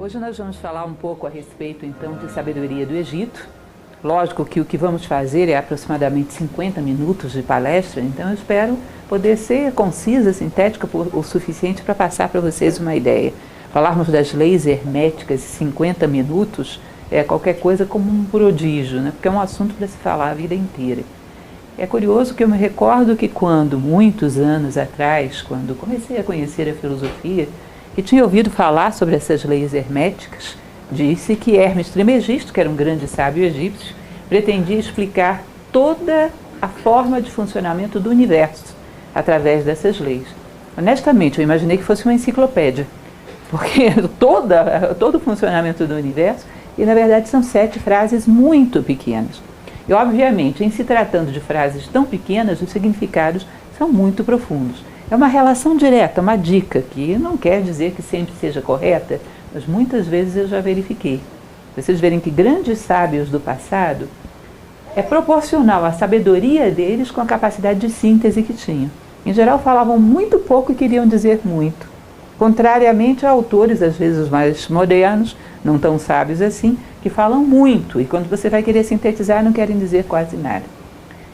Hoje nós vamos falar um pouco a respeito, então, de sabedoria do Egito. Lógico que o que vamos fazer é aproximadamente 50 minutos de palestra, então eu espero poder ser concisa, sintética o suficiente para passar para vocês uma ideia. Falarmos das leis herméticas em 50 minutos é qualquer coisa como um prodígio, né? Porque é um assunto para se falar a vida inteira. É curioso que eu me recordo que quando, muitos anos atrás, quando comecei a conhecer a filosofia, e tinha ouvido falar sobre essas leis herméticas, disse que Hermes Trismegisto, que era um grande sábio egípcio, pretendia explicar toda a forma de funcionamento do universo através dessas leis. Honestamente, eu imaginei que fosse uma enciclopédia, porque todo o funcionamento do universo, e na verdade são 7 frases muito pequenas. E obviamente, em se tratando de frases tão pequenas, os significados são muito profundos. É uma relação direta, uma dica, que não quer dizer que sempre seja correta, mas muitas vezes eu já verifiquei. Vocês verem que grandes sábios do passado é proporcional à sabedoria deles com a capacidade de síntese que tinham. Em geral, falavam muito pouco e queriam dizer muito. Contrariamente a autores, às vezes mais modernos, não tão sábios assim, que falam muito e quando você vai querer sintetizar não querem dizer quase nada.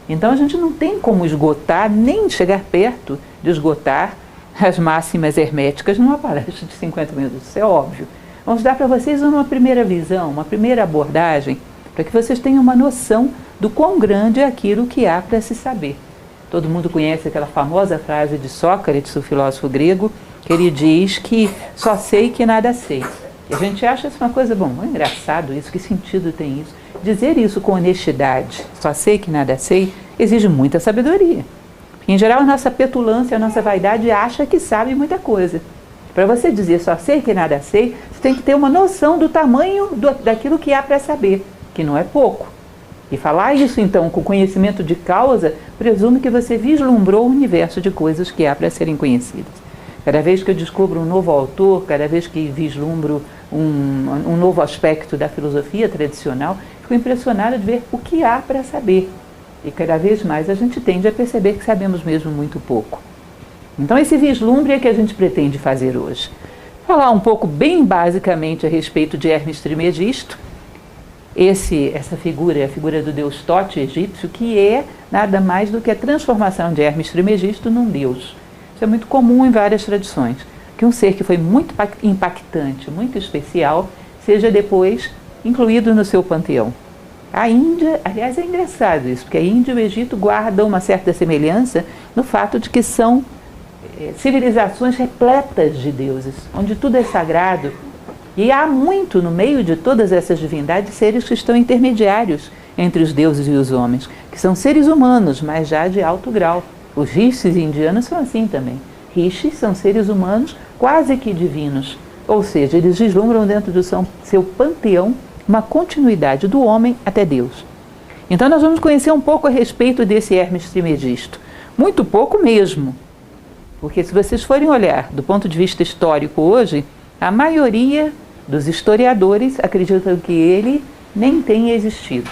Então a gente não tem como esgotar, nem chegar perto de esgotar as máximas herméticas numa palestra de 50 minutos, isso é óbvio. Vamos dar para vocês uma primeira visão, uma primeira abordagem, para que vocês tenham uma noção do quão grande é aquilo que há para se saber. Todo mundo conhece aquela famosa frase de Sócrates, o filósofo grego, que ele diz que só sei que nada sei. E a gente acha isso uma coisa, é engraçado isso, que sentido tem isso? Dizer isso com honestidade, só sei que nada sei, exige muita sabedoria. Porque, em geral, a nossa petulância, a nossa vaidade acha que sabe muita coisa. Para você dizer só sei que nada sei, você tem que ter uma noção do tamanho daquilo que há para saber, que não é pouco. E falar isso, então, com conhecimento de causa, presume que você vislumbrou o universo de coisas que há para serem conhecidas. Cada vez que eu descubro um novo autor, cada vez que vislumbro um novo aspecto da filosofia tradicional, fico impressionada de ver o que há para saber. E cada vez mais a gente tende a perceber que sabemos mesmo muito pouco. Então esse vislumbre é que a gente pretende fazer hoje. Falar um pouco bem basicamente a respeito de Hermes Trismegisto. Essa figura é a figura do deus Tote egípcio, que é nada mais do que a transformação de Hermes Trismegisto num deus. Isso é muito comum em várias tradições, que um ser que foi muito impactante, muito especial, seja depois incluído no seu panteão. A Índia, aliás, é engraçado isso, porque a Índia e o Egito guardam uma certa semelhança no fato de que são civilizações repletas de deuses, onde tudo é sagrado. E há muito no meio de todas essas divindades seres que estão intermediários entre os deuses e os homens, que são seres humanos, mas já de alto grau. Os rishis indianos são assim também. Rishis são seres humanos quase que divinos, ou seja, eles vislumbram dentro do seu panteão uma continuidade do homem até Deus. Então nós vamos conhecer um pouco a respeito desse Hermes Trismegisto. Muito pouco mesmo, porque se vocês forem olhar do ponto de vista histórico hoje, a maioria dos historiadores acreditam que ele nem tenha existido.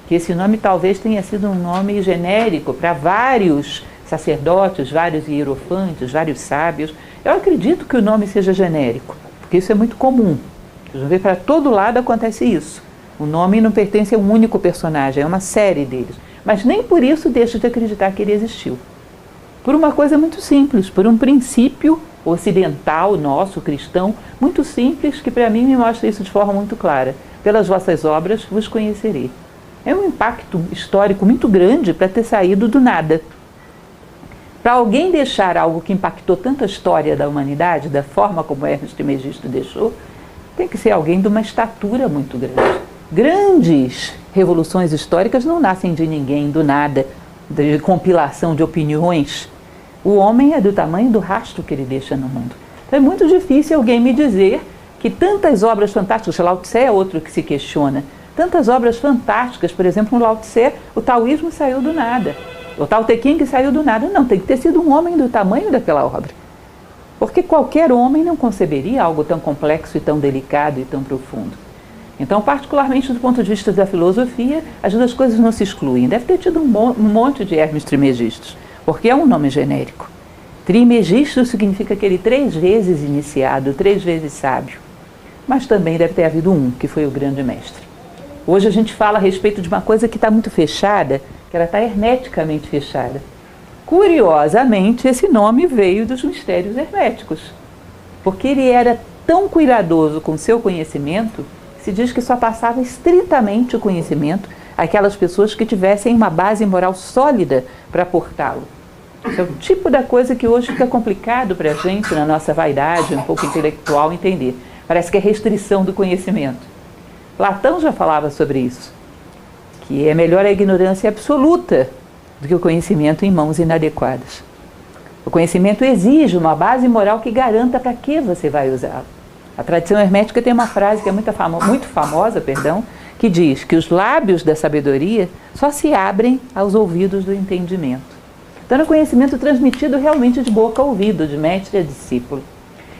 Que esse nome talvez tenha sido um nome genérico para vários sacerdotes, vários hierofantes, vários sábios. Eu acredito que o nome seja genérico, porque isso é muito comum. Vocês vão ver, para todo lado acontece isso. O nome não pertence a um único personagem, é uma série deles. Mas nem por isso deixa de acreditar que ele existiu. Por uma coisa muito simples, por um princípio ocidental, nosso, cristão, muito simples, que para mim me mostra isso de forma muito clara. Pelas vossas obras vos conhecerei. É um impacto histórico muito grande para ter saído do nada. Para alguém deixar algo que impactou tanto a história da humanidade, da forma como Hermes Trismegisto deixou, tem que ser alguém de uma estatura muito grande. Grandes revoluções históricas não nascem de ninguém, do nada, de compilação de opiniões. O homem é do tamanho do rastro que ele deixa no mundo. Então é muito difícil alguém me dizer que tantas obras fantásticas, Lao Tse é outro que se questiona, tantas obras fantásticas, por exemplo, no Lao Tse, o taoísmo saiu do nada. O Tao Te Ching saiu do nada. Não, tem que ter sido um homem do tamanho daquela obra. Porque qualquer homem não conceberia algo tão complexo e tão delicado e tão profundo. Então, particularmente do ponto de vista da filosofia, as duas coisas não se excluem. Deve ter tido um monte de Hermes Trismegistos, porque é um nome genérico. Trismegisto significa aquele 3 vezes iniciado, 3 vezes sábio. mas também deve ter havido um, que foi o grande mestre. Hoje a gente fala a respeito de uma coisa que está muito fechada, que ela está hermeticamente fechada. Curiosamente, esse nome veio dos mistérios herméticos, porque ele era tão cuidadoso com o seu conhecimento, se diz que só passava estritamente o conhecimento àquelas pessoas que tivessem uma base moral sólida para portá-lo. Esse é o tipo da coisa que hoje fica complicado para a gente, na nossa vaidade, um pouco intelectual, entender. Parece que é restrição do conhecimento. Platão já falava sobre isso, que é melhor a ignorância absoluta do que o conhecimento em mãos inadequadas. O conhecimento exige uma base moral que garanta para que você vai usá-lo. A tradição hermética tem uma frase que é muito famosa, que diz que os lábios da sabedoria só se abrem aos ouvidos do entendimento. Então é um conhecimento transmitido realmente de boca a ouvido, de mestre a discípulo.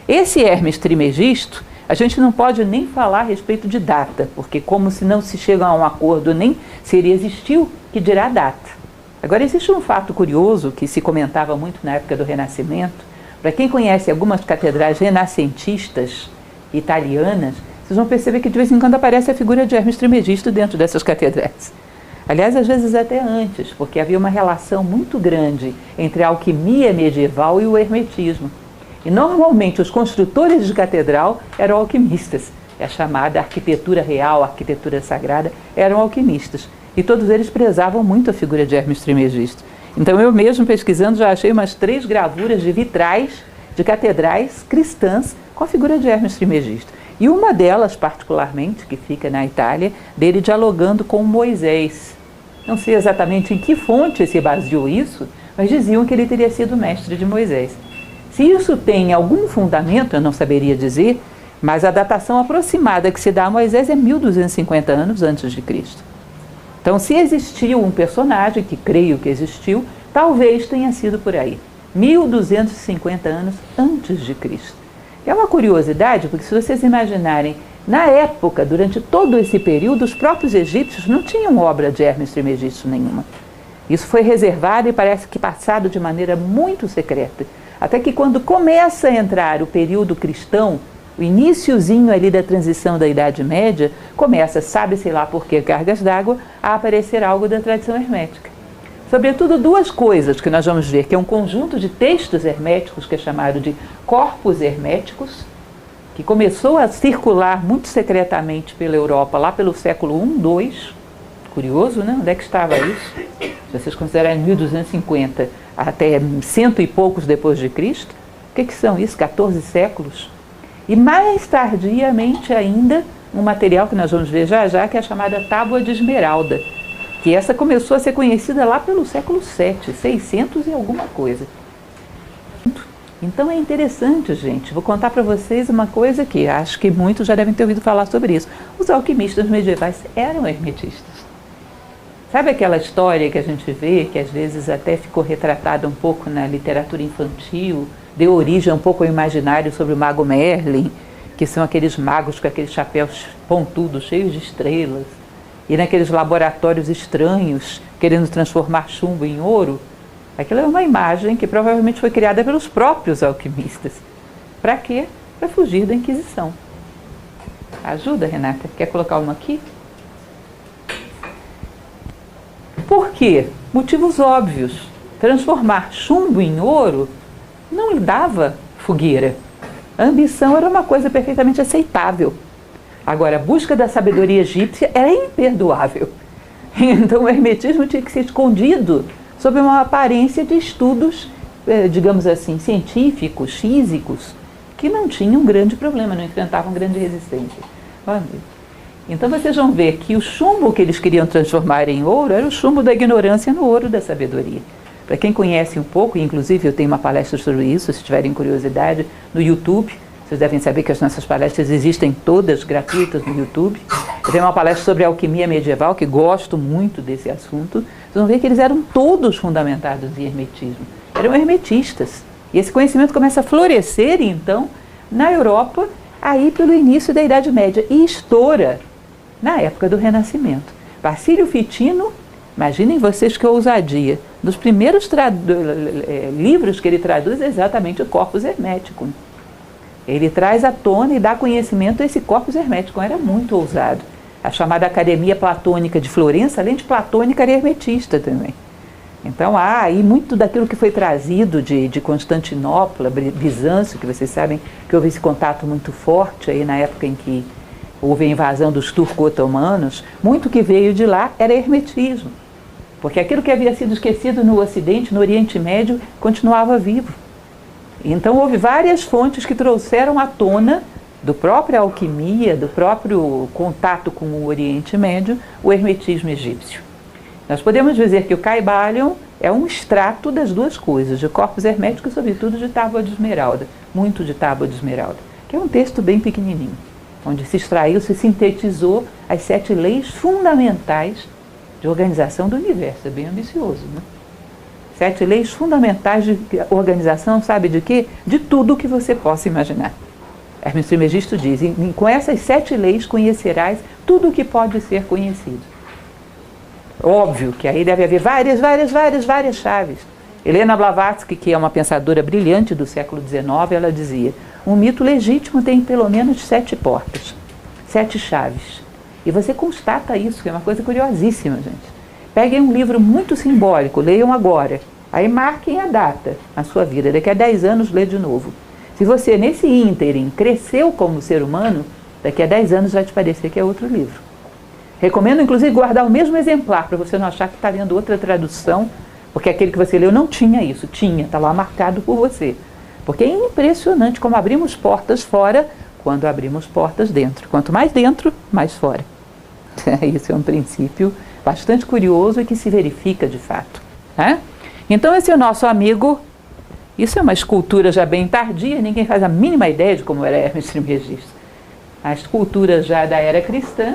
Esse Hermes Trismegisto, a gente não pode nem falar a respeito de data, porque como se não se chega a um acordo nem se ele existiu, que dirá data. Agora existe um fato curioso que se comentava muito na época do Renascimento. Para quem conhece algumas catedrais renascentistas italianas, vocês vão perceber que de vez em quando aparece a figura de Hermes Trismegisto dentro dessas catedrais. Aliás, às vezes até antes, porque havia uma relação muito grande entre a alquimia medieval e o hermetismo. E normalmente os construtores de catedral eram alquimistas. É a chamada arquitetura real, arquitetura sagrada, eram alquimistas. E todos eles prezavam muito a figura de Hermes Trismegisto. Então eu mesmo pesquisando já achei umas 3 gravuras de vitrais de catedrais cristãs com a figura de Hermes Trismegisto. E uma delas, particularmente, que fica na Itália, dele dialogando com Moisés. Não sei exatamente em que fonte se baseou isso, mas diziam que ele teria sido mestre de Moisés. Se isso tem algum fundamento, eu não saberia dizer, mas a datação aproximada que se dá a Moisés é 1250 anos antes de Cristo. Então, se existiu um personagem, que creio que existiu, talvez tenha sido por aí, 1250 anos antes de Cristo. É uma curiosidade, porque se vocês imaginarem, na época, durante todo esse período, os próprios egípcios não tinham obra de Hermes Trismegisto nenhuma. Isso foi reservado e parece que passado de maneira muito secreta. Até que quando começa a entrar o período cristão, o iniciozinho ali da transição da Idade Média, começa, sabe-se lá por que cargas d'água, a aparecer algo da tradição hermética. Sobretudo 2 coisas que nós vamos ver, que é um conjunto de textos herméticos, que é chamado de corpos herméticos, que começou a circular muito secretamente pela Europa lá pelo século I, II. Curioso, né? Onde é que estava isso? Se vocês considerarem 1250 até 100 e poucos depois de Cristo, o que são isso? 14 séculos? E mais tardiamente ainda, um material que nós vamos ver já, que é a chamada Tábua de Esmeralda, que essa começou a ser conhecida lá pelo século VII, 600 e alguma coisa. Então é interessante, gente. Vou contar para vocês uma coisa que acho que muitos já devem ter ouvido falar sobre isso. Os alquimistas medievais eram hermetistas. Sabe aquela história que a gente vê, que às vezes até ficou retratada um pouco na literatura infantil, deu origem um pouco ao imaginário sobre o mago Merlin, que são aqueles magos com aqueles chapéus pontudos, cheios de estrelas, e naqueles laboratórios estranhos, querendo transformar chumbo em ouro? Aquilo é uma imagem que provavelmente foi criada pelos próprios alquimistas. Para quê? Para fugir da Inquisição. Ajuda, Renata? Quer colocar uma aqui? Por quê? Motivos óbvios. Transformar chumbo em ouro não lhe dava fogueira. A ambição era uma coisa perfeitamente aceitável. Agora, a busca da sabedoria egípcia era imperdoável. Então o hermetismo tinha que ser escondido sob uma aparência de estudos, digamos assim, científicos, físicos, que não tinham grande problema, não enfrentavam grande resistência. Então vocês vão ver que o chumbo que eles queriam transformar em ouro era o chumbo da ignorância no ouro da sabedoria. Para quem conhece um pouco, inclusive eu tenho uma palestra sobre isso, se tiverem curiosidade, no YouTube. Vocês devem saber que as nossas palestras existem todas gratuitas no YouTube. Eu tenho uma palestra sobre alquimia medieval, que gosto muito desse assunto. Vocês vão ver que eles eram todos fundamentados em hermetismo. Eram hermetistas. E esse conhecimento começa a florescer, então, na Europa, aí pelo início da Idade Média. E estoura na época do Renascimento. Basílio Ficino, imaginem vocês que ousadia. Dos primeiros livros que ele traduz é exatamente o Corpus Hermeticum. Ele traz à tona e dá conhecimento a esse corpus hermético. Era muito ousado. A chamada Academia Platônica de Florença, além de platônica, era hermetista também. Então há aí muito daquilo que foi trazido de Constantinopla, Bizâncio, que vocês sabem que houve esse contato muito forte aí na época em que houve a invasão dos turco-otomanos. Muito que veio de lá era hermetismo. Porque aquilo que havia sido esquecido no Ocidente, no Oriente Médio, continuava vivo. Então houve várias fontes que trouxeram à tona, do própria alquimia, do próprio contato com o Oriente Médio, o hermetismo egípcio. Nós podemos dizer que o Kybalion é um extrato das duas coisas, de corpus hermético e sobretudo de tábua de esmeralda, muito de tábua de esmeralda, que é um texto bem pequenininho, onde se extraiu, se sintetizou as 7 leis fundamentais de organização do universo. É bem ambicioso, né? 7 leis fundamentais de organização, sabe de quê? De tudo que você possa imaginar. Hermes Trismegisto diz, com essas 7 leis conhecerás tudo o que pode ser conhecido. Óbvio que aí deve haver várias chaves. Helena Blavatsky, que é uma pensadora brilhante do século XIX, ela dizia, um mito legítimo tem pelo menos 7 portas, 7 chaves. E você constata isso, que é uma coisa curiosíssima, gente. Peguem um livro muito simbólico, leiam agora, aí marquem a data na sua vida, daqui a 10 anos lê de novo. Se você, nesse ínterim, cresceu como ser humano, daqui a 10 anos vai te parecer que é outro livro. Recomendo, inclusive, guardar o mesmo exemplar, para você não achar que está lendo outra tradução, porque aquele que você leu não tinha isso. Tinha, está lá marcado por você. Porque é impressionante como abrimos portas fora, quando abrimos portas dentro. Quanto mais dentro, mais fora. Isso é um princípio bastante curioso e que se verifica de fato. Né? Então, esse é o nosso amigo. Isso é uma escultura já bem tardia, ninguém faz a mínima ideia de como era Hermes Trismegisto. A escultura já da era cristã,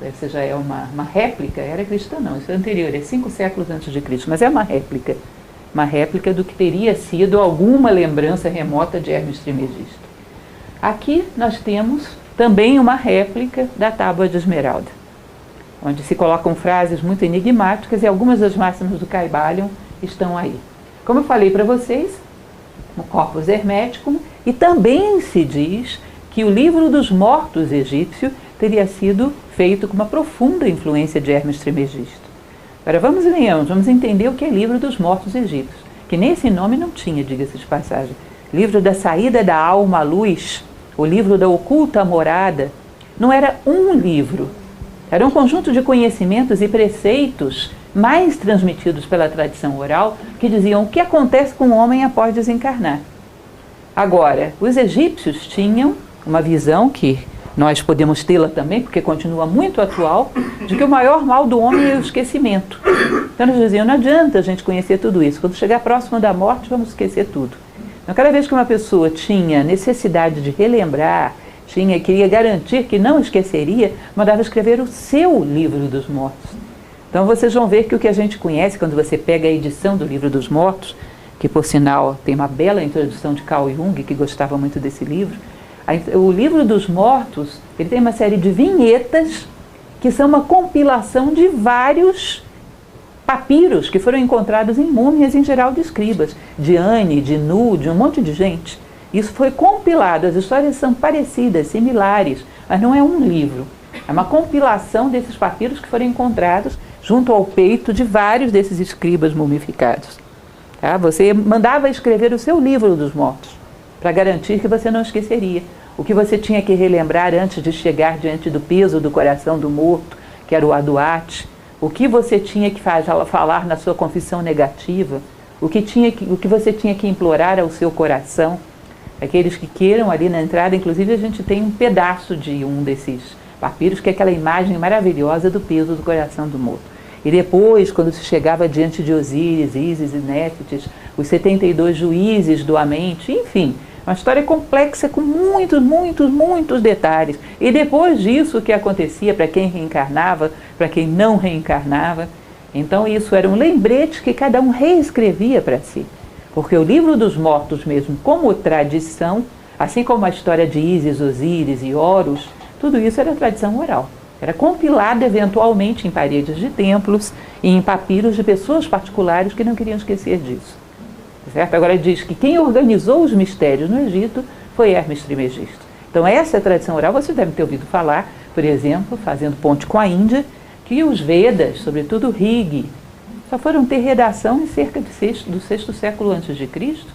essa já é uma réplica, era cristã não, isso é anterior, é 5 séculos antes de Cristo, mas é uma réplica do que teria sido alguma lembrança remota de Hermes Trismegisto. Aqui nós temos também uma réplica da Tábua de Esmeralda, onde se colocam frases muito enigmáticas e algumas das máximas do Kybalion estão aí. Como eu falei para vocês, no corpus hermético, e também se diz que o livro dos mortos egípcio teria sido feito com uma profunda influência de Hermes Trismegisto. Agora vamos entender o que é livro dos mortos egípcios, que nem esse nome não tinha, diga-se de passagem. Livro da saída da alma à luz, o livro da oculta morada, não era um livro, era um conjunto de conhecimentos e preceitos mais transmitidos pela tradição oral, que diziam o que acontece com o homem após desencarnar. Agora, os egípcios tinham uma visão que nós podemos tê-la também, porque continua muito atual, de que o maior mal do homem é o esquecimento. Então eles diziam, não adianta a gente conhecer tudo isso, quando chegar próximo da morte vamos esquecer tudo. Então cada vez que uma pessoa tinha necessidade de relembrar, queria garantir que não esqueceria, mandava escrever o seu livro dos mortos. Então vocês vão ver que o que a gente conhece, quando você pega a edição do Livro dos Mortos, que por sinal tem uma bela introdução de Carl Jung, que gostava muito desse livro, o Livro dos Mortos, ele tem uma série de vinhetas que são uma compilação de vários papiros que foram encontrados em múmias, em geral de escribas, de Anne, de Nu, de um monte de gente. Isso foi compilado, as histórias são parecidas, similares, mas não é um livro. É uma compilação desses papiros que foram encontrados junto ao peito de vários desses escribas mumificados. Tá? Você mandava escrever o seu livro dos mortos, para garantir que você não esqueceria. O que você tinha que relembrar antes de chegar diante do peso do coração do morto, que era o Aduate, o que você tinha que falar na sua confissão negativa, o que você tinha que implorar ao seu coração. Aqueles que queiram, ali na entrada, inclusive a gente tem um pedaço de um desses papiros, que é aquela imagem maravilhosa do peso do coração do morto. E depois, quando se chegava diante de Osíris, Ísis e Néfites, os 72 juízes do Amente, enfim, uma história complexa com muitos detalhes. E depois disso, o que acontecia para quem reencarnava, para quem não reencarnava. Então isso era um lembrete que cada um reescrevia para si. Porque o Livro dos Mortos mesmo, como tradição, assim como a história de Ísis, Osíris e Horus, tudo isso era tradição oral. Era compilado eventualmente em paredes de templos e em papiros de pessoas particulares que não queriam esquecer disso. certo? Agora diz que quem organizou os mistérios no Egito foi Hermes Trismegisto. Então essa é a tradição oral. Você deve ter ouvido falar, por exemplo, fazendo ponte com a Índia, que os Vedas, sobretudo o Rig, só foram ter redação em cerca do sexto século antes de Cristo.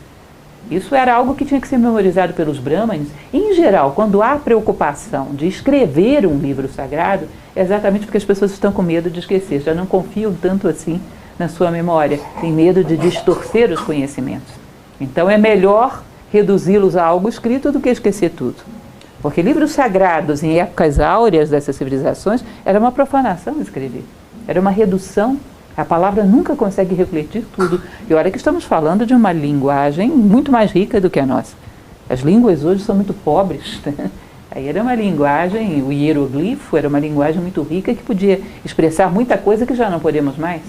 Isso era algo que tinha que ser memorizado pelos brahmanes. Em geral, quando há preocupação de escrever um livro sagrado, é exatamente porque as pessoas estão com medo de esquecer, já não confiam tanto assim na sua memória, tem medo de distorcer os conhecimentos. Então é melhor reduzi-los a algo escrito do que esquecer tudo. Porque livros sagrados em épocas áureas dessas civilizações era uma profanação escrever, era uma redução. A palavra nunca consegue refletir tudo. E olha que estamos falando de uma linguagem muito mais rica do que a nossa. As línguas hoje são muito pobres. Aí era uma linguagem, o hieroglifo era uma linguagem muito rica que podia expressar muita coisa que já não podemos mais.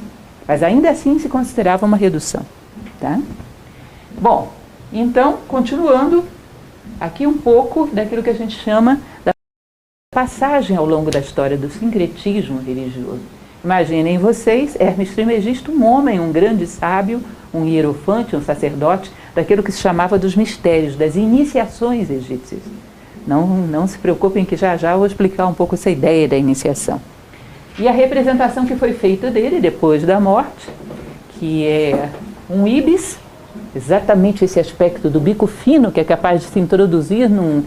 Mas ainda assim se considerava uma redução. Tá? Bom, então, continuando, aqui um pouco daquilo que a gente chama da passagem ao longo da história do sincretismo religioso. Imaginem vocês, Hermes Trismegisto, um homem, um grande sábio, um hierofante, um sacerdote, daquilo que se chamava dos mistérios, das iniciações egípcias. Não se preocupem que já já eu vou explicar um pouco essa ideia da iniciação. E a representação que foi feita dele depois da morte, que é um íbis, exatamente esse aspecto do bico fino que é capaz de se introduzir num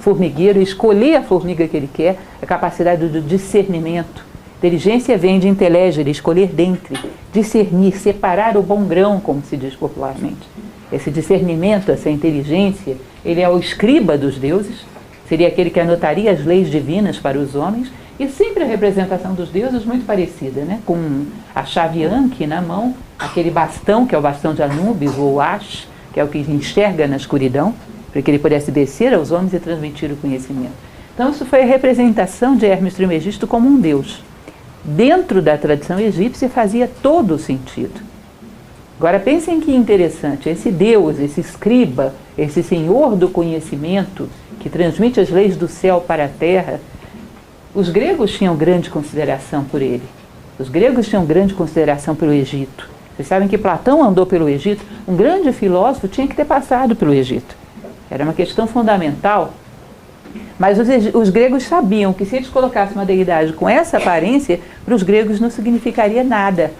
formigueiro e escolher a formiga que ele quer, a capacidade do discernimento. Inteligência vem de intelegere, escolher dentre, discernir, separar o bom grão, como se diz popularmente. Esse discernimento, essa inteligência, ele é o escriba dos deuses, seria aquele que anotaria as leis divinas para os homens, e sempre a representação dos deuses muito parecida, né? Com a chave Anki na mão, aquele bastão, que é o bastão de Anubis, ou Ash, que é o que enxerga na escuridão, para que ele pudesse descer aos homens e transmitir o conhecimento. Então isso foi a representação de Hermes Trismegisto como um deus. Dentro da tradição egípcia fazia todo o sentido. Agora pensem que interessante, esse Deus, esse escriba, esse senhor do conhecimento, que transmite as leis do céu para a terra, os gregos tinham grande consideração por ele. Os gregos tinham grande consideração pelo Egito. Vocês sabem que Platão andou pelo Egito, um grande filósofo tinha que ter passado pelo Egito. Era uma questão fundamental. Mas os gregos sabiam que se eles colocassem uma deidade com essa aparência, para os gregos não significaria nada.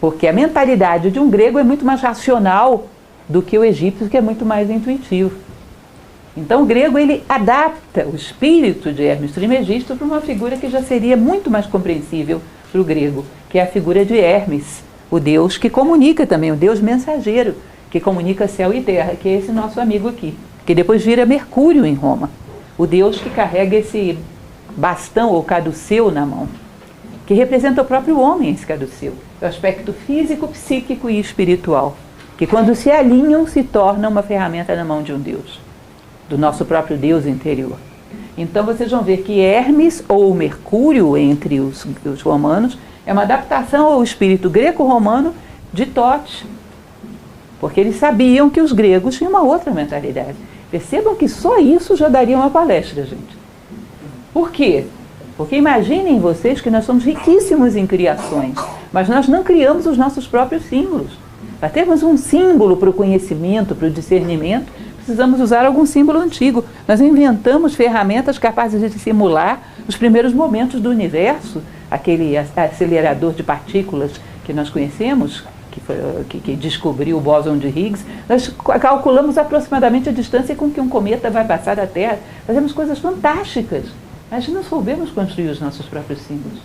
Porque a mentalidade de um grego é muito mais racional do que o egípcio, que é muito mais intuitivo. Então o grego ele adapta o espírito de Hermes Trismegisto para uma figura que já seria muito mais compreensível para o grego, que é a figura de Hermes, o deus que comunica também, o deus mensageiro, que comunica céu e terra, que é esse nosso amigo aqui, que depois vira Mercúrio em Roma, o deus que carrega esse bastão ou caduceu na mão, que representa o próprio homem, esse caduceu, o aspecto físico, psíquico e espiritual, que quando se alinham se torna uma ferramenta na mão de um deus, do nosso próprio Deus interior. Então vocês vão ver que Hermes, ou Mercúrio entre os romanos, é uma adaptação ao espírito greco-romano de Tote, porque eles sabiam que os gregos tinham uma outra mentalidade. Percebam que só isso já daria uma palestra, gente. Por quê? Porque imaginem vocês que nós somos riquíssimos em criações, mas nós não criamos os nossos próprios símbolos. Para termos um símbolo para o conhecimento, para o discernimento, precisamos usar algum símbolo antigo. Nós inventamos ferramentas capazes de simular os primeiros momentos do universo, aquele acelerador de partículas que nós conhecemos, que descobriu o bóson de Higgs. Nós calculamos aproximadamente a distância com que um cometa vai passar da Terra. Fazemos coisas fantásticas, mas não soubemos construir os nossos próprios símbolos,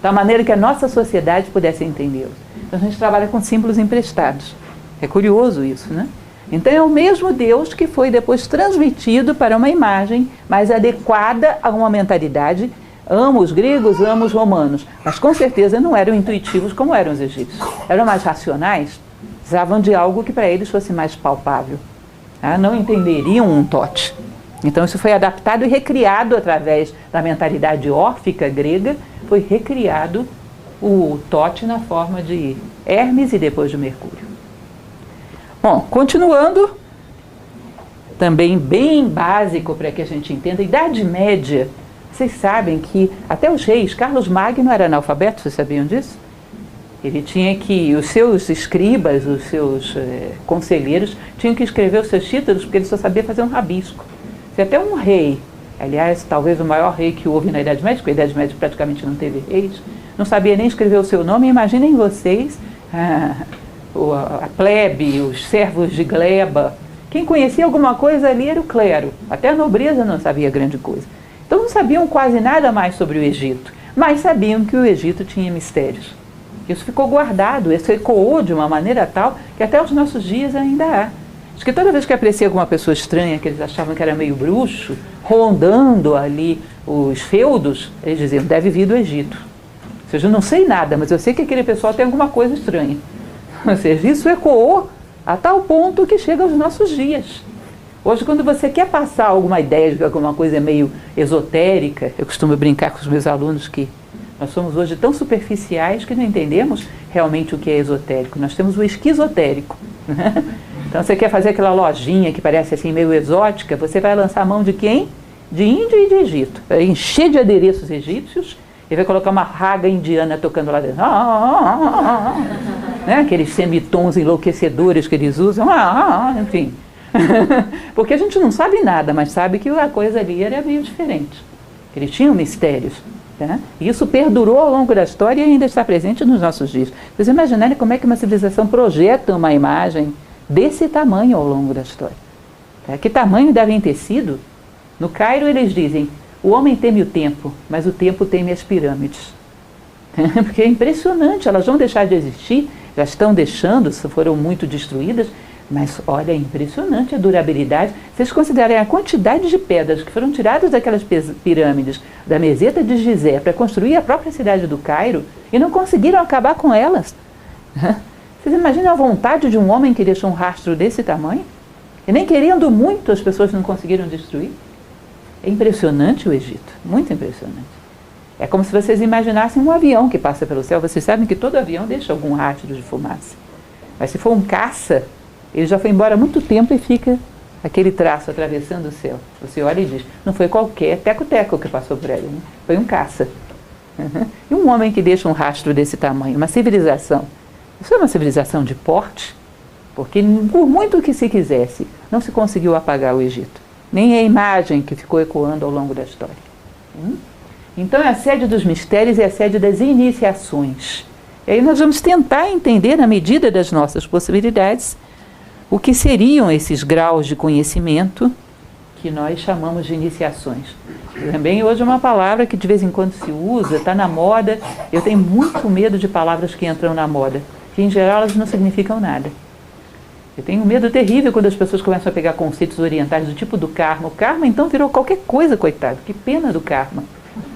da maneira que a nossa sociedade pudesse entendê-los. Então a gente trabalha com símbolos emprestados. É curioso isso, né? Então é o mesmo Deus que foi depois transmitido para uma imagem mais adequada a uma mentalidade. Amo os gregos, amo os romanos, mas com certeza não eram intuitivos como eram os egípcios. Eram mais racionais, precisavam de algo que para eles fosse mais palpável. Não entenderiam um Tote. Então isso foi adaptado e recriado através da mentalidade órfica grega, foi recriado o Tote na forma de Hermes e depois de Mercúrio. Bom, continuando, também bem básico para que a gente entenda, a Idade Média, vocês sabem que até os reis, Carlos Magno era analfabeto, vocês sabiam disso? Ele tinha que, os seus escribas, os seus conselheiros, tinham que escrever os seus títulos, porque ele só sabia fazer um rabisco. Se até um rei, aliás, talvez o maior rei que houve na Idade Média, porque a Idade Média praticamente não teve reis, não sabia nem escrever o seu nome. Imaginem vocês, a plebe, os servos de gleba. Quem conhecia alguma coisa ali era o clero. Até a nobreza não sabia grande coisa. Então não sabiam quase nada mais sobre o Egito, mas sabiam que o Egito tinha mistérios. Isso ficou guardado, isso ecoou de uma maneira tal que até os nossos dias ainda há. Acho que toda vez que aparecia alguma pessoa estranha, que eles achavam que era meio bruxo, rondando ali os feudos, eles diziam, deve vir do Egito. Ou seja, eu não sei nada, mas eu sei que aquele pessoal tem alguma coisa estranha. Ou seja, isso ecoou a tal ponto que chega aos nossos dias. Hoje, quando você quer passar alguma ideia de que alguma coisa é meio esotérica, eu costumo brincar com os meus alunos que nós somos hoje tão superficiais que não entendemos realmente o que é esotérico. Nós temos o esquizotérico. Então, você quer fazer aquela lojinha que parece assim meio exótica, você vai lançar a mão de quem? De Índia e de Egito. Vai encher de adereços egípcios e vai colocar uma raga indiana tocando lá dentro. Né? Aqueles semitons enlouquecedores que eles usam. Enfim. Porque a gente não sabe nada, mas sabe que a coisa ali era meio diferente. Eles tinham mistérios. Tá? E isso perdurou ao longo da história e ainda está presente nos nossos dias. Vocês imaginarem como é que uma civilização projeta uma imagem desse tamanho ao longo da história. Tá? Que tamanho devem ter sido? No Cairo eles dizem, o homem teme o tempo, mas o tempo teme as pirâmides. Porque é impressionante, elas vão deixar de existir, já estão deixando, foram muito destruídas, mas olha, é impressionante a durabilidade. Vocês considerem a quantidade de pedras que foram tiradas daquelas pirâmides da meseta de Gizé para construir a própria cidade do Cairo e não conseguiram acabar com elas. Vocês imaginam a vontade de um homem que deixou um rastro desse tamanho? E nem querendo muito as pessoas não conseguiram destruir? É impressionante o Egito, muito impressionante. É como se vocês imaginassem um avião que passa pelo céu. Vocês sabem que todo avião deixa algum rastro de fumaça. Mas se for um caça, ele já foi embora há muito tempo e fica aquele traço atravessando o céu. Você olha e diz, não foi qualquer teco-teco que passou por ele, né? Foi um caça. E um homem que deixa um rastro desse tamanho, uma civilização. Isso é uma civilização de porte, porque por muito que se quisesse, não se conseguiu apagar o Egito. Nem a imagem que ficou ecoando ao longo da história. Então é a sede dos mistérios e a sede das iniciações. E aí nós vamos tentar entender, na medida das nossas possibilidades, o que seriam esses graus de conhecimento que nós chamamos de iniciações. Também hoje é uma palavra que de vez em quando se usa, está na moda. Eu tenho muito medo de palavras que entram na moda, que em geral elas não significam nada. Eu tenho um medo terrível quando as pessoas começam a pegar conceitos orientais do tipo do karma. O karma então virou qualquer coisa, coitado. Que pena do karma.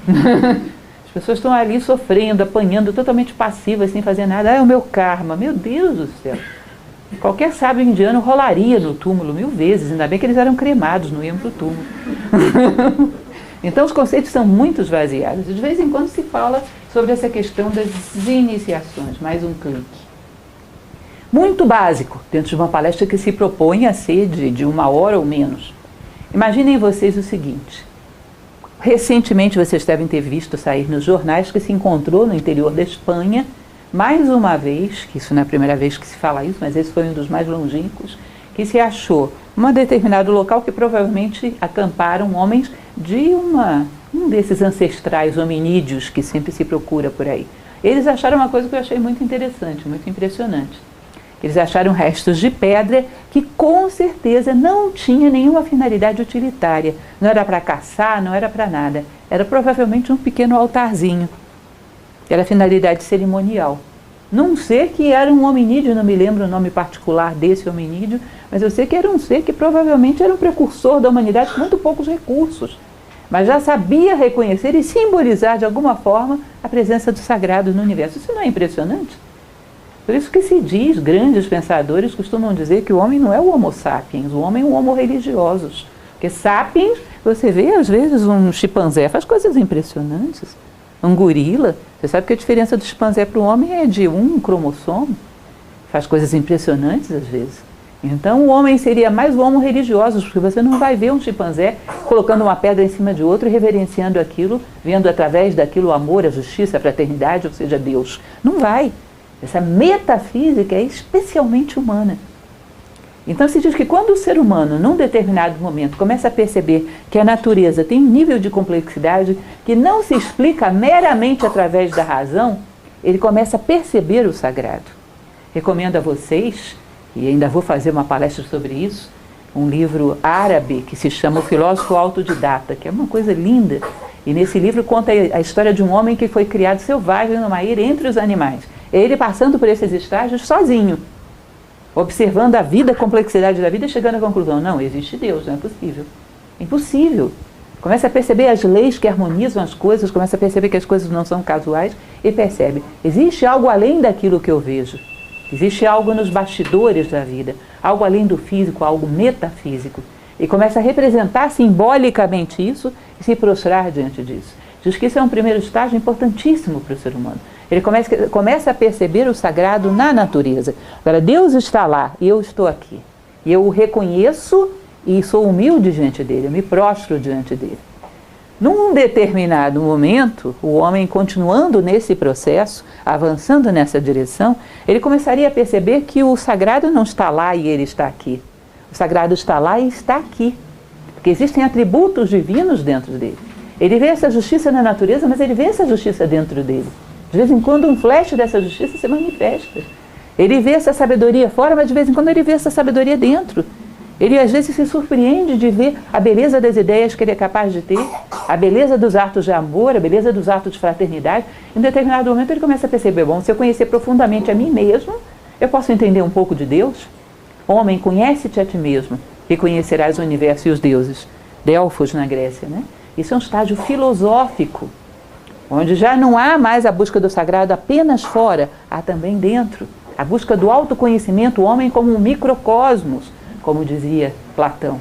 As pessoas estão ali sofrendo, apanhando, totalmente passivas, sem fazer nada. É o meu karma. Meu Deus do céu. Qualquer sábio indiano rolaria no túmulo 1000 vezes, ainda bem que eles eram cremados, não iam para o túmulo. Então os conceitos são muito esvaziados. De vez em quando se fala sobre essa questão das iniciações, mais um clique. Muito básico, dentro de uma palestra que se propõe a ser de 1 hora ou menos. Imaginem vocês o seguinte, recentemente vocês devem ter visto sair nos jornais que se encontrou no interior da Espanha, mais uma vez, que isso não é a primeira vez que se fala isso, mas esse foi um dos mais longínquos, que se achou um determinado local que provavelmente acamparam homens de um desses ancestrais hominídeos que sempre se procura por aí. Eles acharam uma coisa que eu achei muito interessante, muito impressionante. Eles acharam restos de pedra que com certeza não tinha nenhuma finalidade utilitária. Não era para caçar, não era para nada. Era provavelmente um pequeno altarzinho. Era finalidade cerimonial. Não ser que era um hominídeo, não me lembro o nome particular desse hominídeo, mas eu sei que era um ser que provavelmente era um precursor da humanidade com muito poucos recursos, mas já sabia reconhecer e simbolizar de alguma forma a presença do sagrado no universo. Isso não é impressionante? Por isso que se diz, grandes pensadores costumam dizer que o homem não é o homo sapiens, o homem é um homo religiosos. Porque sapiens, você vê às vezes um chimpanzé, faz coisas impressionantes. Um gorila, você sabe que a diferença do chimpanzé para o homem é de um cromossomo, faz coisas impressionantes às vezes. Então o homem seria mais o homo religioso, porque você não vai ver um chimpanzé colocando uma pedra em cima de outro e reverenciando aquilo, vendo através daquilo o amor, a justiça, a fraternidade, ou seja, Deus. Não vai. Essa metafísica é especialmente humana. Então se diz que quando o ser humano, num determinado momento, começa a perceber que a natureza tem um nível de complexidade que não se explica meramente através da razão, ele começa a perceber o sagrado. Recomendo a vocês, e ainda vou fazer uma palestra sobre isso, um livro árabe que se chama O Filósofo Autodidata, que é uma coisa linda. E nesse livro conta a história de um homem que foi criado selvagem numa ilha entre os animais. Ele passando por esses estágios sozinho, observando a vida, a complexidade da vida, chegando à conclusão, não, existe Deus, não é possível. Impossível. Começa a perceber as leis que harmonizam as coisas, começa a perceber que as coisas não são casuais e percebe, existe algo além daquilo que eu vejo. Existe algo nos bastidores da vida, algo além do físico, algo metafísico. E começa a representar simbolicamente isso e se prostrar diante disso. Diz que isso é um primeiro estágio importantíssimo para o ser humano. Ele começa a perceber o sagrado na natureza. Agora, Deus está lá e eu estou aqui. E eu o reconheço e sou humilde diante dele, eu me prostro diante dele. Num determinado momento, o homem continuando nesse processo, avançando nessa direção, ele começaria a perceber que o sagrado não está lá e ele está aqui. O sagrado está lá e está aqui. Porque existem atributos divinos dentro dele. Ele vê essa justiça na natureza, mas ele vê essa justiça dentro dele. De vez em quando um flash dessa justiça se manifesta. Ele vê essa sabedoria fora, mas de vez em quando ele vê essa sabedoria dentro. Ele às vezes se surpreende de ver a beleza das ideias que ele é capaz de ter, a beleza dos atos de amor, a beleza dos atos de fraternidade. Em determinado momento ele começa a perceber, bom, se eu conhecer profundamente a mim mesmo, eu posso entender um pouco de Deus? Homem, conhece-te a ti mesmo e conhecerás o universo e os deuses. Delfos na Grécia, né? Isso é um estágio filosófico, onde já não há mais a busca do sagrado apenas fora, há também dentro. A busca do autoconhecimento, o homem como um microcosmos, como dizia Platão.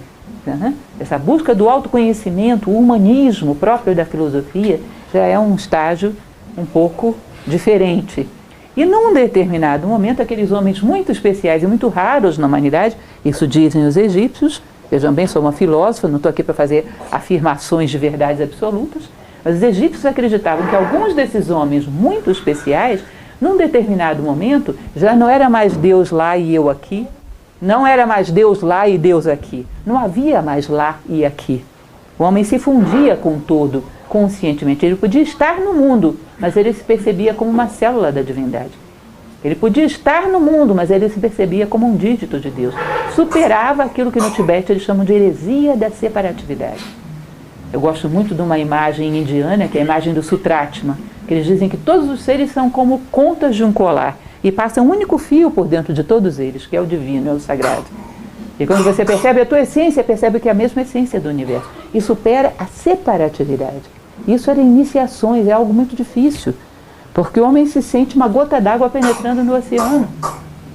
Essa busca do autoconhecimento, o humanismo próprio da filosofia, já é um estágio um pouco diferente. E num determinado momento, aqueles homens muito especiais e muito raros na humanidade, isso dizem os egípcios, vejam bem, sou uma filósofa, não estou aqui para fazer afirmações de verdades absolutas, mas os egípcios acreditavam que alguns desses homens muito especiais, num determinado momento, já não era mais Deus lá e eu aqui, não era mais Deus lá e Deus aqui. Não havia mais lá e aqui. O homem se fundia com o todo, conscientemente. Ele podia estar no mundo, mas ele se percebia como uma célula da divindade. Ele podia estar no mundo, mas ele se percebia como um dígito de Deus. Superava aquilo que no Tibete eles chamam de heresia da separatividade. Eu gosto muito de uma imagem indiana, que é a imagem do Sutratma, que eles dizem que todos os seres são como contas de um colar. E passa um único fio por dentro de todos eles, que é o divino, é o sagrado. E quando você percebe a tua essência, percebe que é a mesma essência do universo. E supera a separatividade. Isso era iniciações, é algo muito difícil. Porque o homem se sente uma gota d'água penetrando no oceano.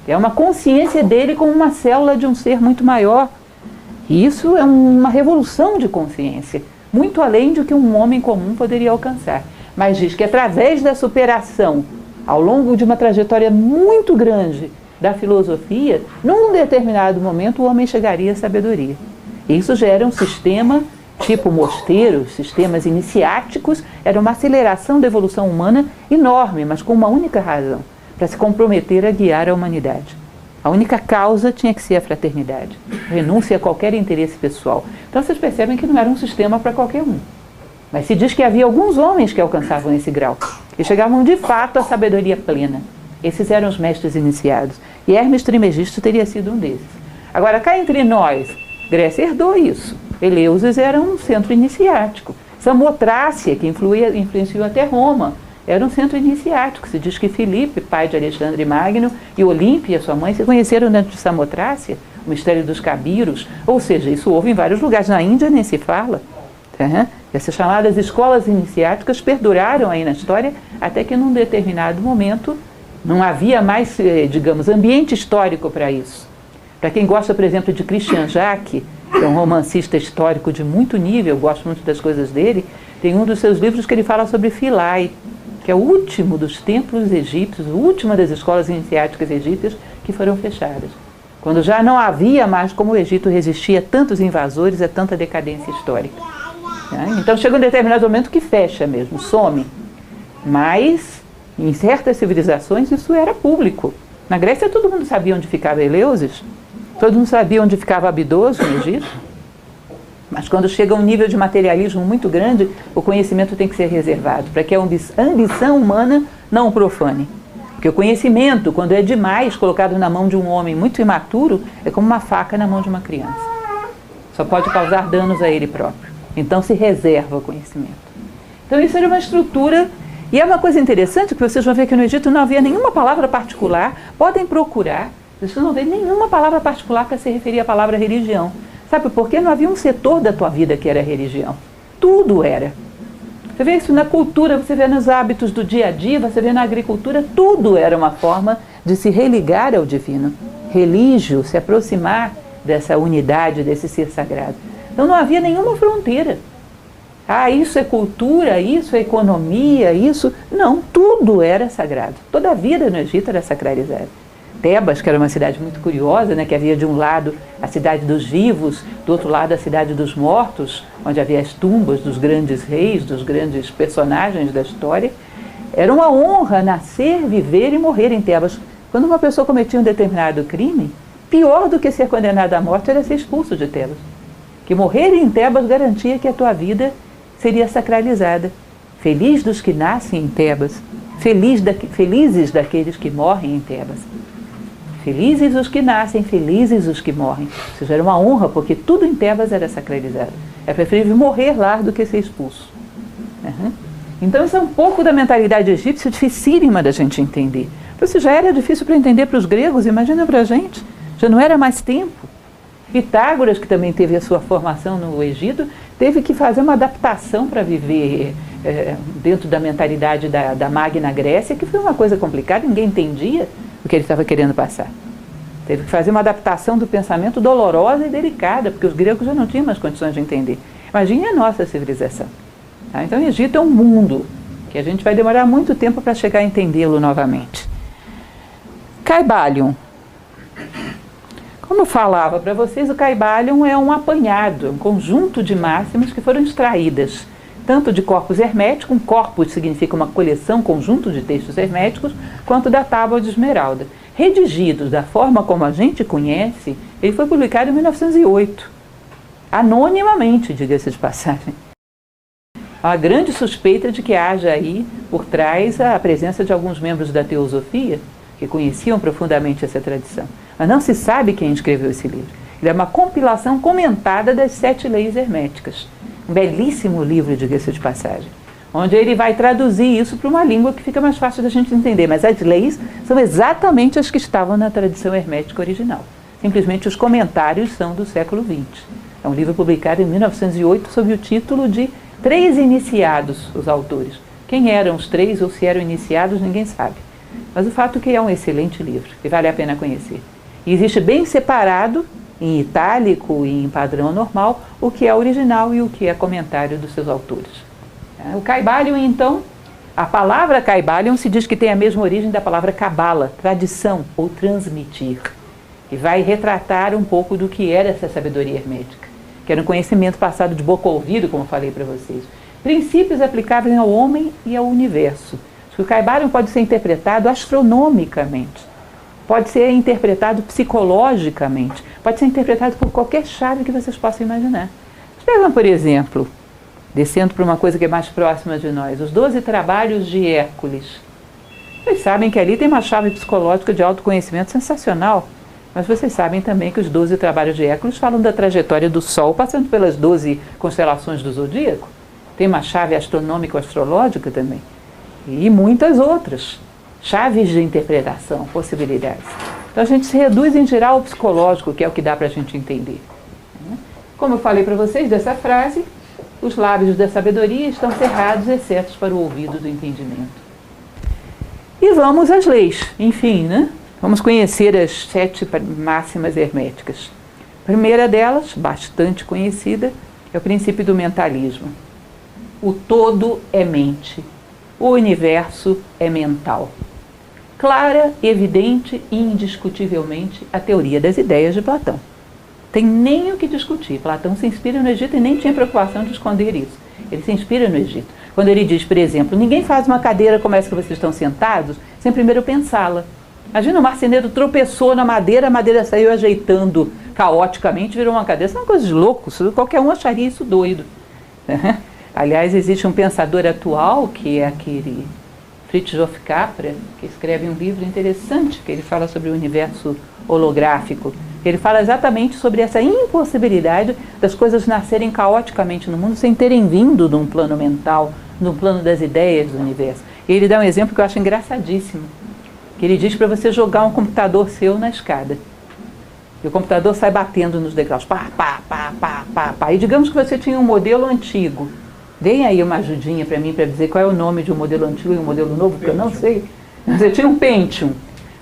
É uma consciência dele como uma célula de um ser muito maior. E isso é uma revolução de consciência, muito além do que um homem comum poderia alcançar. Mas diz que através da superação, ao longo de uma trajetória muito grande da filosofia, num determinado momento o homem chegaria à sabedoria. Isso gera um sistema tipo mosteiros, sistemas iniciáticos, era uma aceleração da evolução humana enorme, mas com uma única razão, para se comprometer a guiar a humanidade. A única causa tinha que ser a fraternidade, renúncia a qualquer interesse pessoal. Então vocês percebem que não era um sistema para qualquer um. Mas se diz que havia alguns homens que alcançavam esse grau e chegavam de fato à sabedoria plena. Esses eram os mestres iniciados. E Hermes Trismegisto teria sido um desses. Agora, cá entre nós, Grécia herdou isso. Eleusis era um centro iniciático. Samotrácia, que influenciou até Roma, era um centro iniciático. Se diz que Filipe, pai de Alexandre Magno, e Olímpia, sua mãe, se conheceram dentro de Samotrácia, o mistério dos Cabiros. Ou seja, isso houve em vários lugares. Na Índia nem se fala. Essas chamadas escolas iniciáticas perduraram aí na história até que num determinado momento não havia mais, digamos, ambiente histórico para isso. Para quem gosta, por exemplo, de Christian Jacques, que é um romancista histórico de muito nível, eu gosto muito das coisas dele, tem um dos seus livros que ele fala sobre Philae, que é o último dos templos egípcios, a última das escolas iniciáticas egípcias que foram fechadas. Quando já não havia mais como o Egito resistir a tantos invasores, a tanta decadência histórica. Então chega um determinado momento que fecha mesmo, some. Mas Em certas civilizações isso era público. Na Grécia todo mundo sabia onde ficava Eleusis, todo mundo sabia onde ficava Abidoso no Egito. Mas quando chega a um nível de materialismo muito grande, o conhecimento tem que ser reservado, para que a ambição humana não o profane. Porque o conhecimento, quando é demais, colocado na mão de um homem muito imaturo, é como uma faca na mão de uma criança. Só pode causar danos a ele próprio. Então se reserva o conhecimento. Então isso era uma estrutura, e é uma coisa interessante, que vocês vão ver que no Egito não havia nenhuma palavra particular, podem procurar, vocês não vê nenhuma palavra particular para se referir à palavra religião. Sabe por quê? Não havia um setor da tua vida que era religião. Tudo era. Você vê isso na cultura, você vê nos hábitos do dia a dia, você vê na agricultura, tudo era uma forma de se religar ao divino. Religio, se aproximar dessa unidade, desse ser sagrado. Então não havia nenhuma fronteira. Ah, isso é cultura, isso é economia, isso... Não, tudo era sagrado. Toda a vida no Egito era sacralizada. Tebas, que era uma cidade muito curiosa, né, que havia de um lado a cidade dos vivos, do outro lado a cidade dos mortos, onde havia as tumbas dos grandes reis, dos grandes personagens da história. Era uma honra nascer, viver e morrer em Tebas. Quando uma pessoa cometia um determinado crime, pior do que ser condenado à morte era ser expulso de Tebas. Que morrer em Tebas garantia que a tua vida seria sacralizada. Feliz dos que nascem em Tebas, felizes daqueles que morrem em Tebas. Felizes os que nascem, felizes os que morrem. Ou seja, era uma honra, porque tudo em Tebas era sacralizado. É preferível morrer lá do que ser expulso. Então isso é um pouco da mentalidade egípcia, dificílima da gente entender. Isso já era difícil para entender para os gregos, imagina para a gente. Já não era mais tempo. Pitágoras, que também teve a sua formação no Egito, teve que fazer uma adaptação para viver dentro da mentalidade da Magna Grécia, que foi uma coisa complicada, ninguém entendia o que ele estava querendo passar. Teve que fazer uma adaptação do pensamento dolorosa e delicada, porque os gregos já não tinham mais condições de entender. Imagine a nossa civilização. Tá? Então o Egito é um mundo que a gente vai demorar muito tempo para chegar a entendê-lo novamente. Caibalion. Como eu falava para vocês, o Caibalion é um apanhado, um conjunto de máximas que foram extraídas, tanto de corpus hermético, um corpus significa uma coleção, conjunto de textos herméticos, quanto da Tábua de Esmeralda. Redigidos da forma como a gente conhece, ele foi publicado em 1908, anonimamente, diga-se de passagem. Há uma grande suspeita de que haja aí, por trás, a presença de alguns membros da teosofia, que conheciam profundamente essa tradição. Mas não se sabe quem escreveu esse livro. Ele é uma compilação comentada das 7 leis herméticas. Um belíssimo livro, diga-se de passagem, onde ele vai traduzir isso para uma língua que fica mais fácil da gente entender. Mas as leis são exatamente as que estavam na tradição hermética original. Simplesmente os comentários são do século XX. É um livro publicado em 1908 sob o título de 3 iniciados, os autores. Quem eram os 3 ou se eram iniciados, ninguém sabe. Mas o fato é que é um excelente livro e vale a pena conhecer. E existe bem separado, em itálico e em padrão normal, o que é original e o que é comentário dos seus autores. O Caibalion, então, a palavra Caibalion se diz que tem a mesma origem da palavra cabala, tradição ou transmitir, e vai retratar um pouco do que era essa sabedoria hermética, que era um conhecimento passado de boca ao ouvido, como falei para vocês. Princípios aplicáveis ao homem e ao universo. O Caibalion pode ser interpretado astronomicamente, pode ser interpretado psicologicamente, pode ser interpretado por qualquer chave que vocês possam imaginar. Pegam, por exemplo, descendo para uma coisa que é mais próxima de nós, os 12 trabalhos de Hércules. Vocês sabem que ali tem uma chave psicológica de autoconhecimento sensacional, mas vocês sabem também que os 12 trabalhos de Hércules falam da trajetória do Sol, passando pelas 12 constelações do Zodíaco. Tem uma chave astronômico-astrológica também. E muitas outras chaves de interpretação, possibilidades. Então a gente se reduz em geral ao psicológico, que é o que dá para a gente entender. Como eu falei para vocês dessa frase, os lábios da sabedoria estão cerrados, exceto para o ouvido do entendimento. E vamos às leis, enfim, né? Vamos conhecer as 7 máximas herméticas. A primeira delas, bastante conhecida, é o princípio do mentalismo. O todo é mente. O universo é mental. Clara, evidente e indiscutivelmente a teoria das ideias de Platão. Tem nem o que discutir. Platão se inspira no Egito e nem tinha preocupação de esconder isso. Ele se inspira no Egito. Quando ele diz, por exemplo, ninguém faz uma cadeira como essa que vocês estão sentados sem primeiro pensá-la. Imagina, o marceneiro tropeçou na madeira, a madeira saiu ajeitando caoticamente, virou uma cadeira. Isso é uma coisa de louco, qualquer um acharia isso doido. Aliás, existe um pensador atual, que é aquele Fritjof Capra, que escreve um livro interessante, que ele fala sobre o universo holográfico. Ele fala exatamente sobre essa impossibilidade das coisas nascerem caoticamente no mundo sem terem vindo de um plano mental, de um plano das ideias do universo. E ele dá um exemplo que eu acho engraçadíssimo, que ele diz para você jogar um computador seu na escada. E o computador sai batendo nos degraus, pá, pá, pá, pá, pá, pá. E digamos que você tinha um modelo antigo. Deem aí uma ajudinha para mim para dizer qual é o nome de um modelo antigo e um modelo novo, porque eu não sei. Você tinha um Pentium.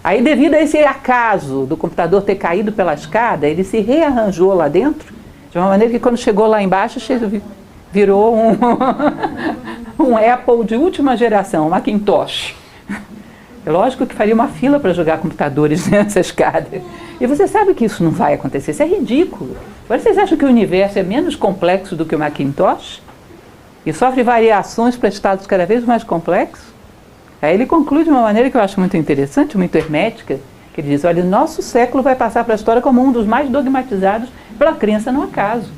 Aí, devido a esse acaso do computador ter caído pela escada, ele se rearranjou lá dentro, de uma maneira que quando chegou lá embaixo, virou um Apple de última geração, um Macintosh. É lógico que faria uma fila para jogar computadores nessa escada. E você sabe que isso não vai acontecer, isso é ridículo. Agora, vocês acham que o universo é menos complexo do que o Macintosh? E sofre variações para estados cada vez mais complexos? Aí ele conclui de uma maneira que eu acho muito interessante, muito hermética, que ele diz, olha, o nosso século vai passar para a história como um dos mais dogmatizados pela crença no acaso.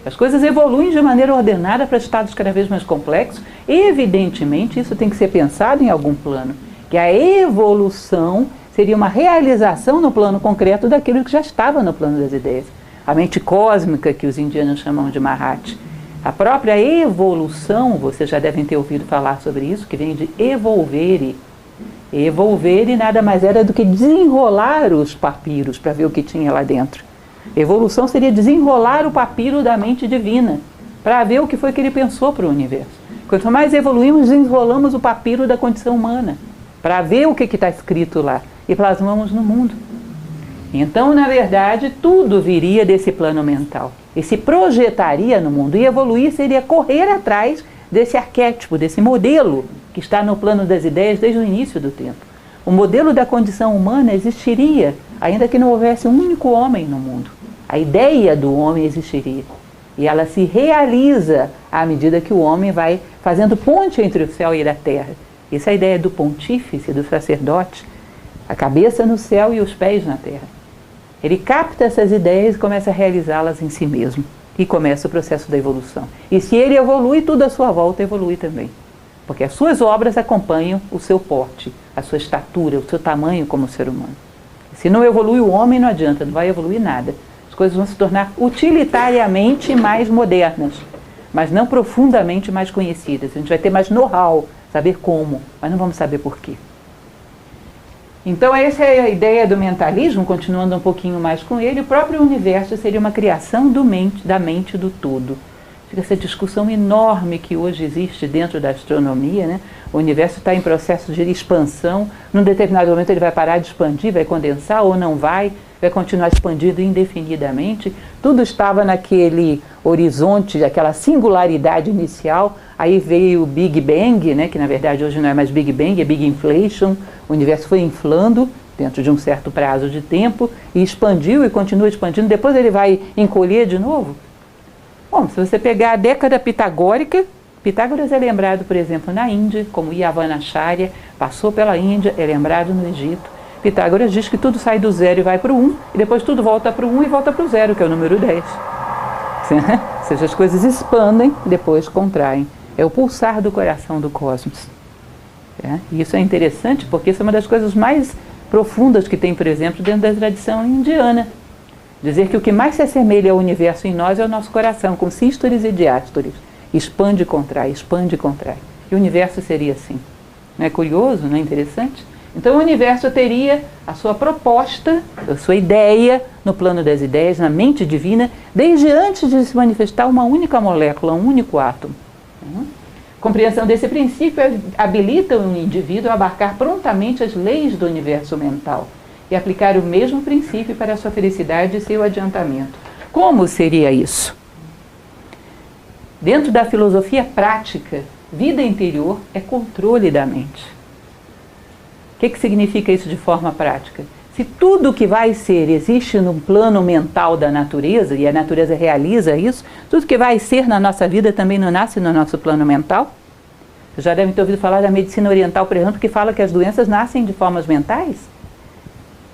As coisas evoluem de maneira ordenada para estados cada vez mais complexos, e evidentemente isso tem que ser pensado em algum plano, que a evolução seria uma realização no plano concreto daquilo que já estava no plano das ideias. A mente cósmica, que os indianos chamam de Mahat. A própria evolução, vocês já devem ter ouvido falar sobre isso, que vem de evolvere. Evolvere nada mais era do que desenrolar os papiros para ver o que tinha lá dentro. Evolução seria desenrolar o papiro da mente divina, para ver o que foi que ele pensou para o universo. Quanto mais evoluímos, desenrolamos o papiro da condição humana, para ver o que está escrito lá, e plasmamos no mundo. Então, na verdade, tudo viria desse plano mental. E se projetaria no mundo. E evoluir seria correr atrás desse arquétipo, desse modelo que está no plano das ideias desde o início do tempo. O modelo da condição humana existiria, ainda que não houvesse um único homem no mundo. A ideia do homem existiria. E ela se realiza à medida que o homem vai fazendo ponte entre o céu e a terra. Essa é a ideia do pontífice, do sacerdote, a cabeça no céu e os pés na terra. Ele capta essas ideias e começa a realizá-las em si mesmo. E começa o processo da evolução. E se ele evolui, tudo à sua volta evolui também. Porque as suas obras acompanham o seu porte, a sua estatura, o seu tamanho como ser humano. Se não evolui o homem, não adianta, não vai evoluir nada. As coisas vão se tornar utilitariamente mais modernas, mas não profundamente mais conhecidas. A gente vai ter mais know-how, saber como, mas não vamos saber por quê. Então essa é a ideia do mentalismo, continuando um pouquinho mais com ele. O próprio universo seria uma criação da mente do todo. Fica essa discussão enorme que hoje existe dentro da astronomia, né? O universo está em processo de expansão, num determinado momento ele vai parar de expandir, vai condensar ou não vai continuar expandindo indefinidamente. Tudo estava naquele horizonte, aquela singularidade inicial, aí veio o Big Bang, né, que na verdade hoje não é mais Big Bang, é Big Inflation. O universo foi inflando dentro de um certo prazo de tempo e expandiu e continua expandindo, depois ele vai encolher de novo. Bom, se você pegar a década pitagórica, Pitágoras é lembrado, por exemplo, na Índia, como Yavanacharya, passou pela Índia, é lembrado no Egito. Pitágoras diz que tudo sai do zero e vai para o 1, e depois tudo volta para o 1 e volta para o zero, que é o número 10. Ou seja, as coisas expandem, depois contraem. É o pulsar do coração do cosmos. E isso é interessante porque isso é uma das coisas mais profundas que tem, por exemplo, dentro da tradição indiana. Dizer que o que mais se assemelha ao universo em nós é o nosso coração, com sístoles e diástoles. Expande e contrai, expande e contrai. E o universo seria assim. Não é curioso, não é interessante? Então o universo teria a sua proposta, a sua ideia no plano das ideias, na mente divina, desde antes de se manifestar uma única molécula, um único átomo. Compreensão desse princípio habilita o indivíduo a abarcar prontamente as leis do universo mental e aplicar o mesmo princípio para a sua felicidade e seu adiantamento. Como seria isso? Dentro da filosofia prática, vida interior é controle da mente. O que significa isso de forma prática? Se tudo que vai ser existe no plano mental da natureza, e a natureza realiza isso, tudo que vai ser na nossa vida também não nasce no nosso plano mental? Vocês já devem ter ouvido falar da medicina oriental, por exemplo, que fala que as doenças nascem de formas mentais.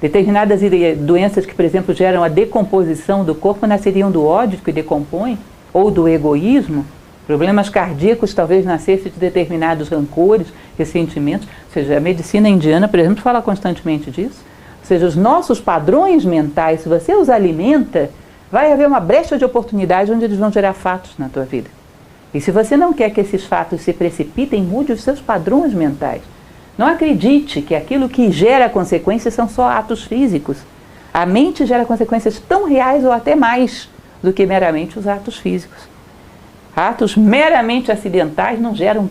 Determinadas doenças que, por exemplo, geram a decomposição do corpo nasceriam do ódio que decompõe, ou do egoísmo. Problemas cardíacos talvez nascessem de determinados rancores, ressentimentos. Ou seja, a medicina indiana, por exemplo, fala constantemente disso. Ou seja, os nossos padrões mentais, se você os alimenta, vai haver uma brecha de oportunidade onde eles vão gerar fatos na tua vida. E se você não quer que esses fatos se precipitem, mude os seus padrões mentais. Não acredite que aquilo que gera consequências são só atos físicos. A mente gera consequências tão reais ou até mais do que meramente os atos físicos. Atos meramente acidentais não geram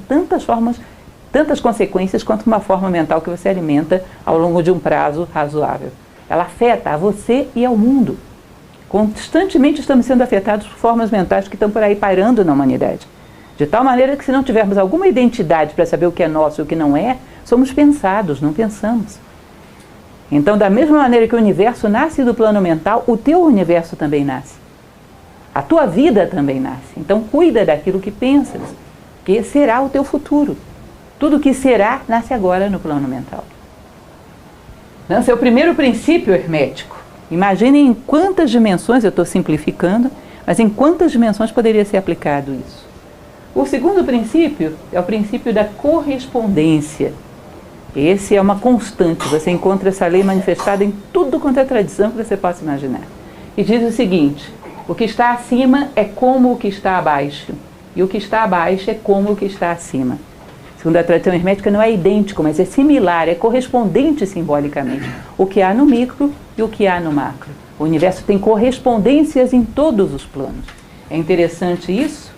tantas consequências quanto uma forma mental que você alimenta ao longo de um prazo razoável. Ela afeta a você e ao mundo. Constantemente estamos sendo afetados por formas mentais que estão por aí pairando na humanidade. De tal maneira que se não tivermos alguma identidade para saber o que é nosso e o que não é, somos pensados, não pensamos. Então, da mesma maneira que o universo nasce do plano mental, o teu universo também nasce. A tua vida também nasce. Então, cuida daquilo que pensas, que será o teu futuro. Tudo que será, nasce agora no plano mental. Esse é o primeiro princípio hermético. Imaginem em quantas dimensões, eu estou simplificando, mas em quantas dimensões poderia ser aplicado isso. O segundo princípio é o princípio da correspondência. Esse é uma constante, você encontra essa lei manifestada em tudo quanto é tradição que você possa imaginar. E diz o seguinte: o que está acima é como o que está abaixo, e o que está abaixo é como o que está acima. Segundo a tradição hermética, não é idêntico, mas é similar, é correspondente simbolicamente. O que há no micro e o que há no macro. O universo tem correspondências em todos os planos. É interessante isso.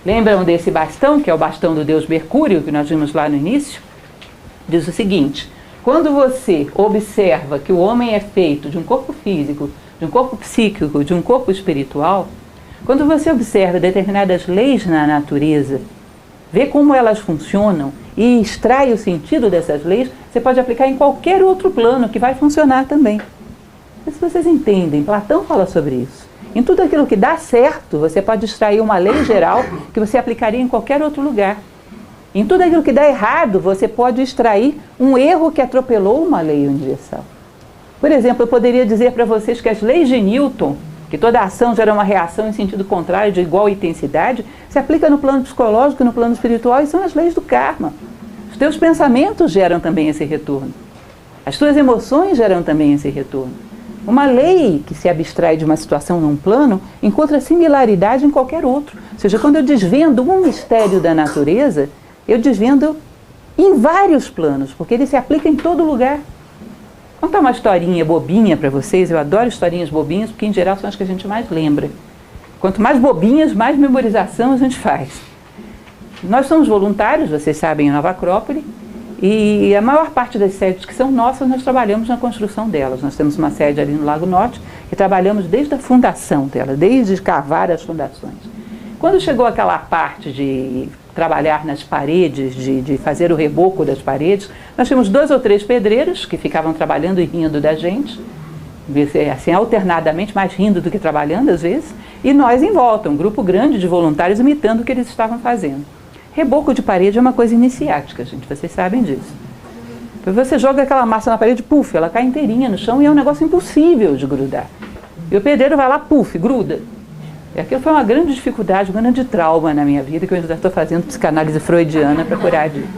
Lembram desse bastão, que é o bastão do deus Mercúrio, que nós vimos lá no início? Diz o seguinte: quando você observa que o homem é feito de um corpo físico, de um corpo psíquico, de um corpo espiritual, quando você observa determinadas leis na natureza, vê como elas funcionam e extrai o sentido dessas leis, você pode aplicar em qualquer outro plano que vai funcionar também. Não sei se vocês entendem, Platão fala sobre isso. Em tudo aquilo que dá certo, você pode extrair uma lei geral que você aplicaria em qualquer outro lugar. Em tudo aquilo que dá errado, você pode extrair um erro que atropelou uma lei universal. Por exemplo, eu poderia dizer para vocês que as leis de Newton, que toda ação gera uma reação em sentido contrário de igual intensidade, se aplica no plano psicológico e no plano espiritual, e são as leis do karma. Os teus pensamentos geram também esse retorno. As tuas emoções geram também esse retorno. Uma lei que se abstrai de uma situação num plano encontra similaridade em qualquer outro. Ou seja, quando eu desvendo um mistério da natureza, eu desvendo em vários planos, porque ele se aplica em todo lugar. Vou contar uma historinha bobinha para vocês. Eu adoro historinhas bobinhas, porque em geral são as que a gente mais lembra. Quanto mais bobinhas, mais memorização a gente faz. Nós somos voluntários, vocês sabem, em Nova Acrópole, e a maior parte das sedes que são nossas, nós trabalhamos na construção delas. Nós temos uma sede ali no Lago Norte, que trabalhamos desde a fundação dela, desde cavar as fundações. Quando chegou aquela parte de trabalhar nas paredes, de fazer o reboco das paredes, nós tínhamos 2 ou 3 pedreiros que ficavam trabalhando e rindo da gente, assim, alternadamente, mais rindo do que trabalhando às vezes, e nós em volta, um grupo grande de voluntários imitando o que eles estavam fazendo. Reboco de parede é uma coisa iniciática, gente, vocês sabem disso. Você joga aquela massa na parede, puf, ela cai inteirinha no chão e é um negócio impossível de grudar. E o pedreiro vai lá, puf, gruda. E aquilo foi uma grande dificuldade, um grande trauma na minha vida, que eu ainda estou fazendo psicanálise freudiana para curar disso.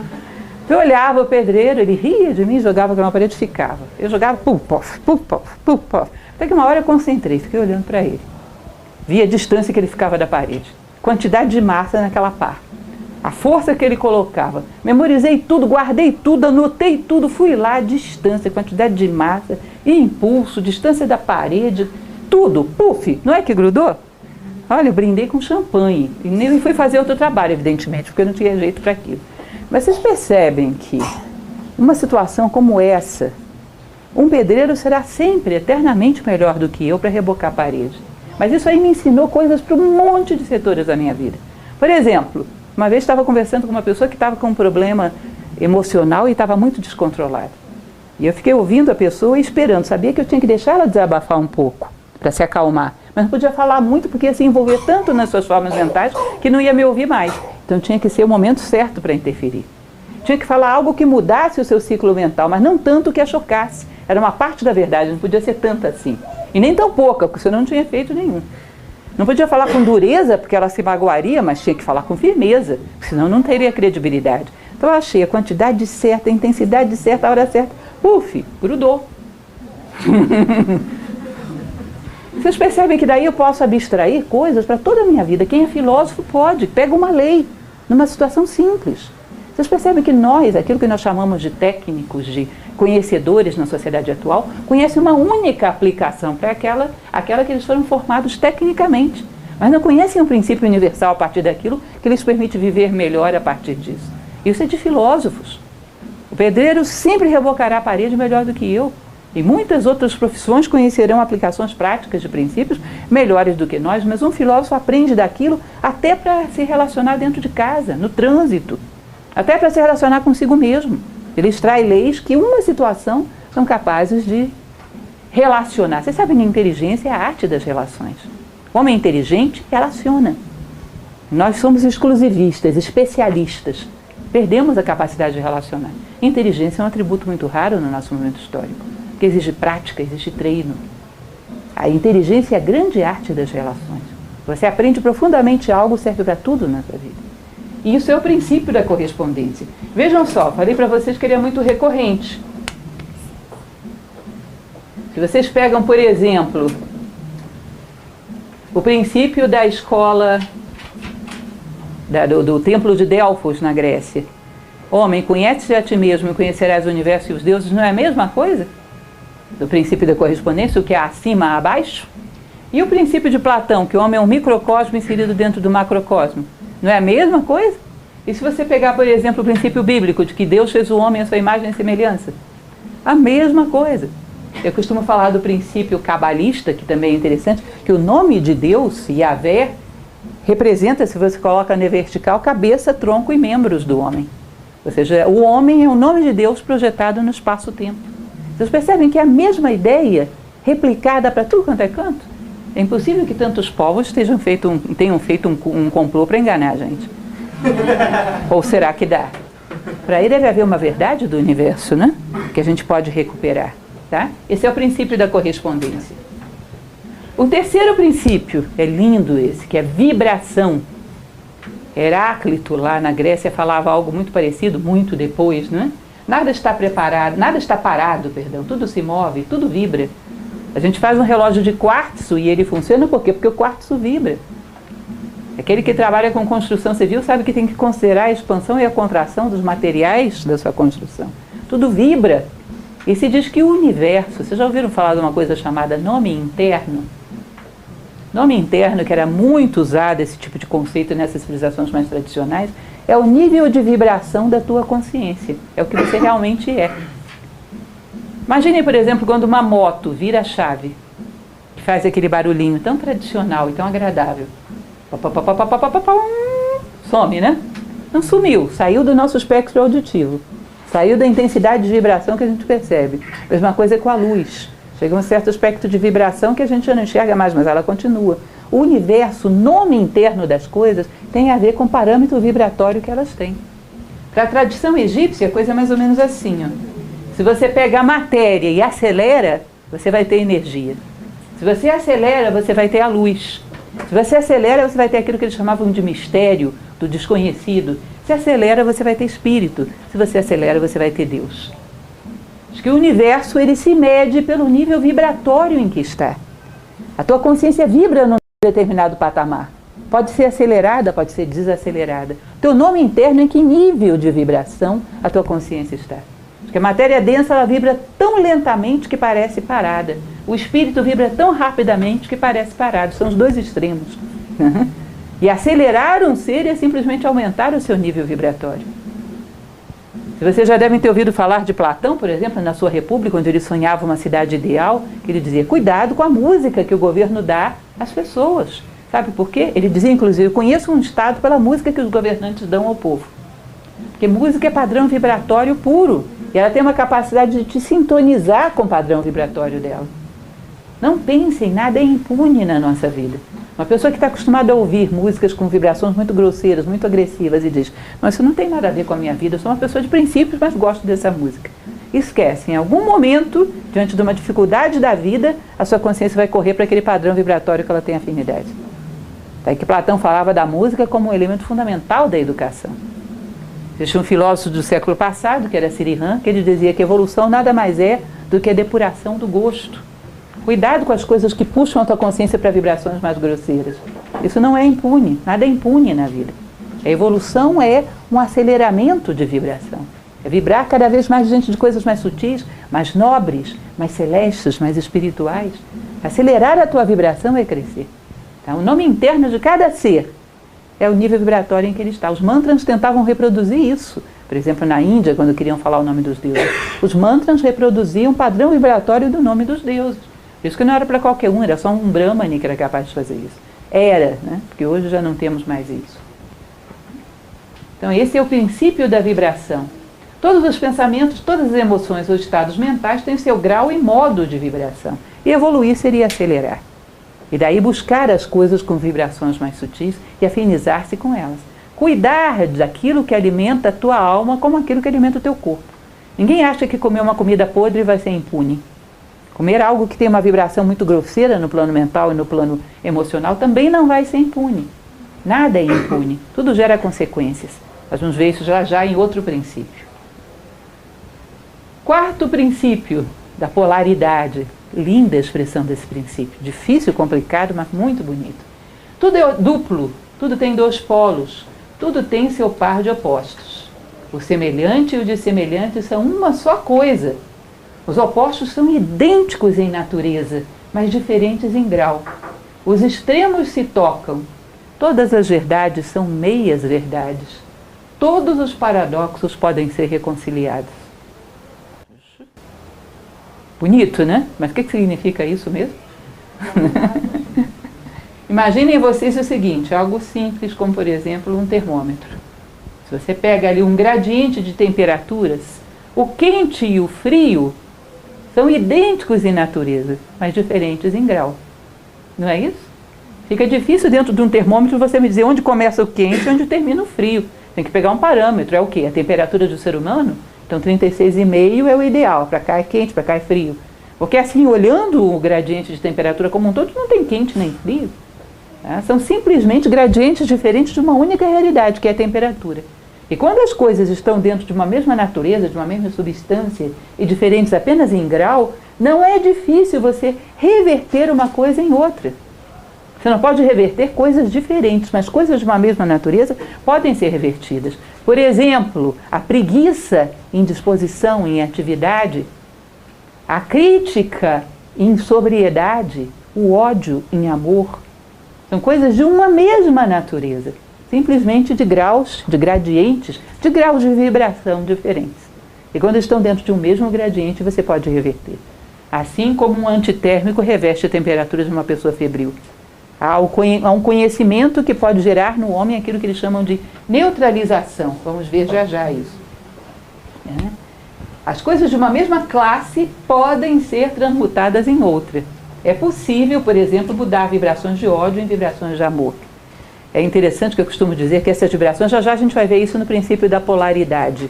Eu olhava o pedreiro, ele ria de mim, jogava aquela parede e ficava. Eu jogava, puf, pof, puf, pof, puf, pof. Até que uma hora eu concentrei, fiquei olhando para ele. Vi a distância que ele ficava da parede, quantidade de massa naquela pá. A força que ele colocava. Memorizei tudo, guardei tudo, anotei tudo, fui lá, distância, quantidade de massa, impulso, distância da parede, tudo, puf, não é que grudou? Olha, eu brindei com champanhe e nem fui fazer outro trabalho, evidentemente, porque eu não tinha jeito para aquilo. Mas vocês percebem que uma situação como essa, um pedreiro será sempre eternamente melhor do que eu para rebocar a parede. Mas isso aí me ensinou coisas para um monte de setores da minha vida. Por exemplo, uma vez estava conversando com uma pessoa que estava com um problema emocional e estava muito descontrolada. E eu fiquei ouvindo a pessoa e esperando. Sabia que eu tinha que deixar ela desabafar um pouco para se acalmar. Mas não podia falar muito porque ia se envolver tanto nas suas formas mentais que não ia me ouvir mais. Então tinha que ser o momento certo para interferir. Tinha que falar algo que mudasse o seu ciclo mental, mas não tanto que a chocasse. Era uma parte da verdade, não podia ser tanta assim. E nem tão pouca, porque senão não tinha efeito nenhum. Não podia falar com dureza, porque ela se magoaria, mas tinha que falar com firmeza, senão não teria credibilidade. Então eu achei a quantidade certa, a intensidade certa, a hora certa. Puf, grudou. Vocês percebem que daí eu posso abstrair coisas para toda a minha vida. Quem é filósofo pode, pega uma lei, numa situação simples. Vocês percebem que nós, aquilo que nós chamamos de técnicos, de conhecedores na sociedade atual, conhecem uma única aplicação para aquela que eles foram formados tecnicamente. Mas não conhecem o princípio universal a partir daquilo que lhes permite viver melhor a partir disso. Isso é de filósofos. O pedreiro sempre rebocará a parede melhor do que eu. E muitas outras profissões conhecerão aplicações práticas de princípios melhores do que nós, mas um filósofo aprende daquilo até para se relacionar dentro de casa, no trânsito, até para se relacionar consigo mesmo. Ele extrai leis que uma situação são capazes de relacionar. Vocês sabem que a inteligência é a arte das relações. O homem inteligente relaciona. Nós somos exclusivistas, especialistas. Perdemos a capacidade de relacionar. Inteligência é um atributo muito raro no nosso momento histórico, porque exige prática, exige treino. A inteligência é a grande arte das relações. Você aprende profundamente algo, serve para tudo na sua vida. E isso é o princípio da correspondência. Vejam só, falei para vocês que ele é muito recorrente. Se vocês pegam, por exemplo, o princípio da escola do templo de Delfos na Grécia. Homem, conhece-te a ti mesmo e conhecerás o universo e os deuses, não é a mesma coisa? Do princípio da correspondência, o que é acima a abaixo? E o princípio de Platão, que o homem é um microcosmo inserido dentro do macrocosmo, não é a mesma coisa? E se você pegar, por exemplo, o princípio bíblico de que Deus fez o homem à sua imagem e semelhança, a mesma coisa. Eu costumo falar do princípio cabalista, que também é interessante, que o nome de Deus, Yahvé, representa, se você coloca na vertical, cabeça, tronco e membros do homem. Ou seja, o homem é o nome de Deus projetado no espaço-tempo. Vocês percebem que é a mesma ideia replicada para tudo quanto é canto? É impossível que tantos povos tenham feito um complô para enganar a gente. Ou será que dá? Para aí deve haver uma verdade do universo, né? Que a gente pode recuperar. Tá? Esse é o princípio da correspondência. O terceiro princípio, é lindo esse, que é vibração. Heráclito, lá na Grécia, falava algo muito parecido, muito depois, né? Nada está preparado, nada está parado, perdão, tudo se move, tudo vibra. A gente faz um relógio de quartzo e ele funciona por quê? Porque o quartzo vibra. Aquele que trabalha com construção civil sabe que tem que considerar a expansão e a contração dos materiais da sua construção. Tudo vibra. E se diz que o universo, vocês já ouviram falar de uma coisa chamada nome interno? Nome interno, que era muito usado esse tipo de conceito nessas civilizações mais tradicionais, é o nível de vibração da tua consciência. É o que você realmente é. Imaginem, por exemplo, quando uma moto vira a chave, que faz aquele barulhinho tão tradicional e tão agradável. Some, né? Não sumiu, saiu do nosso espectro auditivo. Saiu da intensidade de vibração que a gente percebe. Mesma coisa com a luz. Chega um certo aspecto de vibração que a gente já não enxerga mais, mas ela continua. O universo, o nome interno das coisas, tem a ver com o parâmetro vibratório que elas têm. Para a tradição egípcia, a coisa é mais ou menos assim. Ó. Se você pega a matéria e acelera, você vai ter energia. Se você acelera, você vai ter a luz. Se você acelera, você vai ter aquilo que eles chamavam de mistério, do desconhecido. Se acelera, você vai ter espírito. Se você acelera, você vai ter Deus. Acho que o universo, ele se mede pelo nível vibratório em que está. A tua consciência vibra num determinado patamar. Pode ser acelerada, pode ser desacelerada. Teu nome interno, em que nível de vibração a tua consciência está? Porque a matéria densa, ela vibra tão lentamente que parece parada. O espírito vibra tão rapidamente que parece parado. São os dois extremos. E acelerar um ser é simplesmente aumentar o seu nível vibratório. Vocês já devem ter ouvido falar de Platão, por exemplo, na sua República, onde ele sonhava uma cidade ideal, que ele dizia, cuidado com a música que o governo dá às pessoas. Sabe por quê? Ele dizia, inclusive, eu conheço um estado pela música que os governantes dão ao povo. Porque música é padrão vibratório puro. E ela tem uma capacidade de te sintonizar com o padrão vibratório dela. Não pense em nada, é impune na nossa vida. Uma pessoa que está acostumada a ouvir músicas com vibrações muito grosseiras, muito agressivas e diz, mas isso não tem nada a ver com a minha vida, eu sou uma pessoa de princípios, mas gosto dessa música. Esquece, em algum momento, diante de uma dificuldade da vida, a sua consciência vai correr para aquele padrão vibratório que ela tem afinidade. Daí que Platão falava da música como um elemento fundamental da educação. Existe um filósofo do século passado, que era Sirihan, que ele dizia que a evolução nada mais é do que a depuração do gosto. Cuidado com as coisas que puxam a tua consciência para vibrações mais grosseiras. Isso não é impune, nada é impune na vida. A evolução é um aceleramento de vibração. É vibrar cada vez mais diante de coisas mais sutis, mais nobres, mais celestes, mais espirituais. Acelerar a tua vibração é crescer. Então, o nome interno de cada ser é o nível vibratório em que ele está. Os mantras tentavam reproduzir isso. Por exemplo, na Índia, quando queriam falar o nome dos deuses, os mantras reproduziam o padrão vibratório do nome dos deuses. Por isso que não era para qualquer um, era só um brahmane que era capaz de fazer isso. Era, né? Porque hoje já não temos mais isso. Então esse é o princípio da vibração. Todos os pensamentos, todas as emoções ou estados mentais têm seu grau e modo de vibração. E evoluir seria acelerar. E daí buscar as coisas com vibrações mais sutis e afinizar-se com elas. Cuidar daquilo que alimenta a tua alma como aquilo que alimenta o teu corpo. Ninguém acha que comer uma comida podre vai ser impune. Comer algo que tem uma vibração muito grosseira no plano mental e no plano emocional também não vai ser impune. Nada é impune. Tudo gera consequências. Nós vamos ver isso já em outro princípio. Quarto princípio da polaridade. Linda a expressão desse princípio. Difícil, complicado, mas muito bonito. Tudo é duplo. Tudo tem dois polos. Tudo tem seu par de opostos. O semelhante e o dissemelhante são uma só coisa. Os opostos são idênticos em natureza, mas diferentes em grau. Os extremos se tocam. Todas as verdades são meias verdades. Todos os paradoxos podem ser reconciliados. Bonito, né? Mas o que significa isso mesmo? Imaginem vocês o seguinte, algo simples como, por exemplo, um termômetro. Se você pega ali um gradiente de temperaturas, o quente e o frio são idênticos em natureza, mas diferentes em grau. Não é isso? Fica difícil dentro de um termômetro você me dizer onde começa o quente e onde termina o frio. Tem que pegar um parâmetro, é o quê? A temperatura do ser humano? Então 36,5 é o ideal, para cá é quente, para cá é frio. Porque assim, olhando o gradiente de temperatura como um todo, não tem quente nem frio. Tá? São simplesmente gradientes diferentes de uma única realidade, que é a temperatura. E quando as coisas estão dentro de uma mesma natureza, de uma mesma substância e diferentes apenas em grau, não é difícil você reverter uma coisa em outra. Você não pode reverter coisas diferentes, mas coisas de uma mesma natureza podem ser revertidas. Por exemplo, a preguiça em disposição, em atividade, a crítica em sobriedade, o ódio em amor, são coisas de uma mesma natureza, simplesmente de graus, de gradientes, de graus de vibração diferentes. E quando estão dentro de um mesmo gradiente, você pode reverter. Assim como um antitérmico reveste a temperatura de uma pessoa febril. Há um conhecimento que pode gerar no homem aquilo que eles chamam de neutralização. Vamos ver já isso. As coisas de uma mesma classe podem ser transmutadas em outra. É possível, por exemplo, mudar vibrações de ódio em vibrações de amor. É interessante que eu costumo dizer que essas vibrações, já a gente vai ver isso no princípio da polaridade.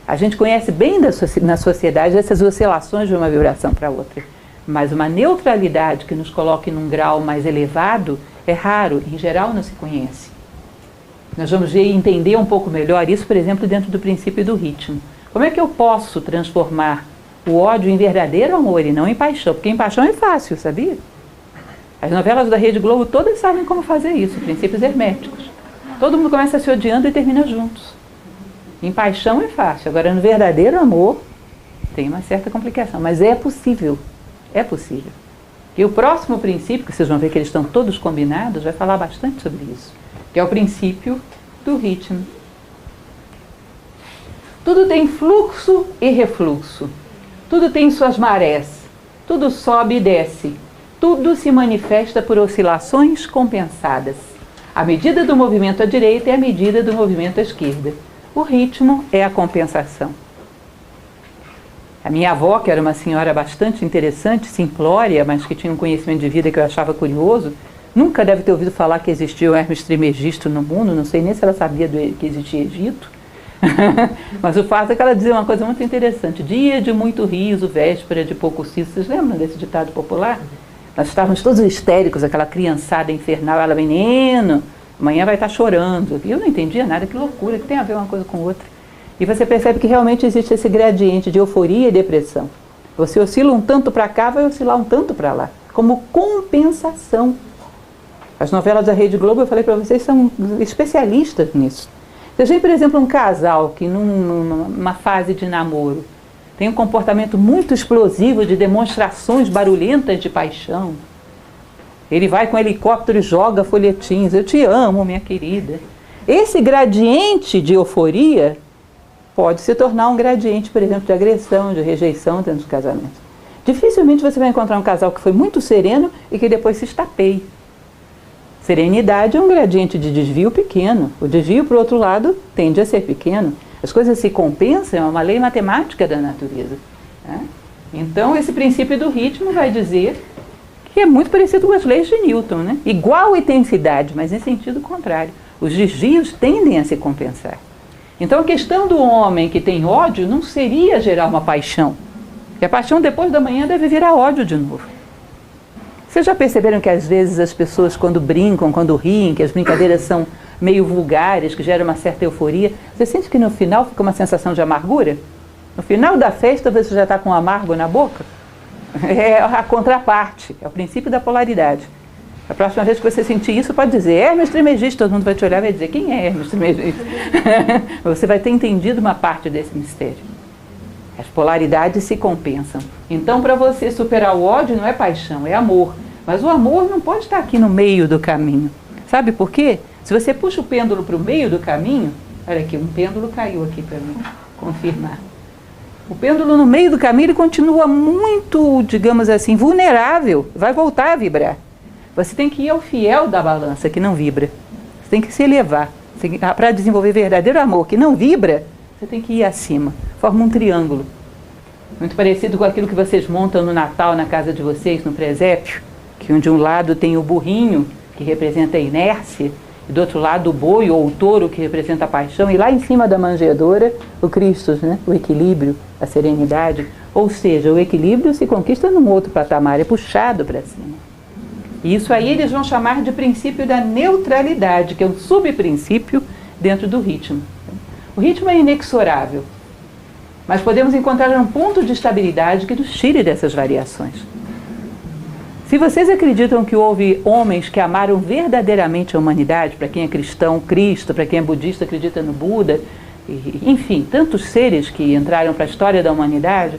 A gente conhece bem na sociedade essas oscilações de uma vibração para outra. Mas uma neutralidade que nos coloque num grau mais elevado é raro, em geral não se conhece. Nós vamos ver e entender um pouco melhor isso, por exemplo, dentro do princípio do ritmo. Como é que eu posso transformar o ódio em verdadeiro amor e não em paixão? Porque em paixão é fácil, sabia? As novelas da Rede Globo todas sabem como fazer isso, princípios herméticos. Todo mundo começa se odiando e termina juntos. Em paixão é fácil, agora no verdadeiro amor tem uma certa complicação, mas é possível. É possível. E o próximo princípio, que vocês vão ver que eles estão todos combinados, vai falar bastante sobre isso, que é o princípio do ritmo. Tudo tem fluxo e refluxo. Tudo tem suas marés. Tudo sobe e desce. Tudo se manifesta por oscilações compensadas. A medida do movimento à direita é a medida do movimento à esquerda. O ritmo é a compensação. A minha avó, que era uma senhora bastante interessante, simplória, mas que tinha um conhecimento de vida que eu achava curioso, Nunca deve ter ouvido falar que existia o Hermes Trismegisto no mundo, não sei nem se ela sabia que existia Egito. Mas o fato é que ela dizia uma coisa muito interessante: dia de muito riso, véspera de pouco siso. Vocês lembram desse ditado popular? Nós estávamos todos histéricos, aquela criançada infernal. Ela, menino, amanhã vai estar chorando. E eu não entendia nada, que loucura, que tem a ver uma coisa com outra. E você percebe que realmente existe esse gradiente de euforia e depressão. Você oscila um tanto para cá, vai oscilar um tanto para lá, como compensação. As novelas da Rede Globo, eu falei para vocês, são especialistas nisso. Você vê, por exemplo, um casal que numa fase de namoro tem um comportamento muito explosivo de demonstrações barulhentas de paixão. Ele vai com o helicóptero e joga folhetins: eu te amo, minha querida. Esse gradiente de euforia pode se tornar um gradiente, por exemplo, de agressão, de rejeição dentro do casamento. Dificilmente você vai encontrar um casal que foi muito sereno e que depois se estapeie. Serenidade é um gradiente de desvio pequeno. O desvio, por outro lado, tende a ser pequeno. As coisas se compensam, é uma lei matemática da natureza, né? Então, esse princípio do ritmo vai dizer que é muito parecido com as leis de Newton, né? Igual intensidade, mas em sentido contrário. Os desvios tendem a se compensar. Então, a questão do homem que tem ódio não seria gerar uma paixão. Porque a paixão, depois da manhã, deve virar ódio de novo. Vocês já perceberam que às vezes as pessoas, quando brincam, quando riem, que as brincadeiras são meio vulgares, que geram uma certa euforia, você sente que no final fica uma sensação de amargura? No final da festa você já está com um amargo na boca? É a contraparte, é o princípio da polaridade. A próxima vez que você sentir isso, pode dizer: Hermes Trismegisto. Todo mundo vai te olhar e vai dizer: quem é Hermes Trismegisto? Você vai ter entendido uma parte desse mistério. As polaridades se compensam. Então, para você superar o ódio, não é paixão, é amor. Mas o amor não pode estar aqui no meio do caminho. Sabe por quê? Se você puxa o pêndulo para o meio do caminho... Olha aqui, um pêndulo caiu aqui para mim confirmar. O pêndulo no meio do caminho, ele continua muito, digamos assim, vulnerável. Vai voltar a vibrar. Você tem que ir ao fiel da balança, que não vibra. Você tem que se elevar. Para desenvolver verdadeiro amor, que não vibra, você tem que ir acima. Forma um triângulo. Muito parecido com aquilo que vocês montam no Natal, na casa de vocês, no presépio. Que de um lado tem o burrinho, que representa a inércia, e do outro lado o boi ou o touro, que representa a paixão, e lá em cima da manjedoura, o Cristo, né? O equilíbrio, a serenidade. Ou seja, o equilíbrio se conquista num outro patamar, é puxado para cima. E isso aí eles vão chamar de princípio da neutralidade, que é um subprincípio dentro do ritmo. O ritmo é inexorável, mas podemos encontrar um ponto de estabilidade que nos tire dessas variações. Se vocês acreditam que houve homens que amaram verdadeiramente a humanidade, para quem é cristão, Cristo, para quem é budista, acredita no Buda, enfim, tantos seres que entraram para a história da humanidade,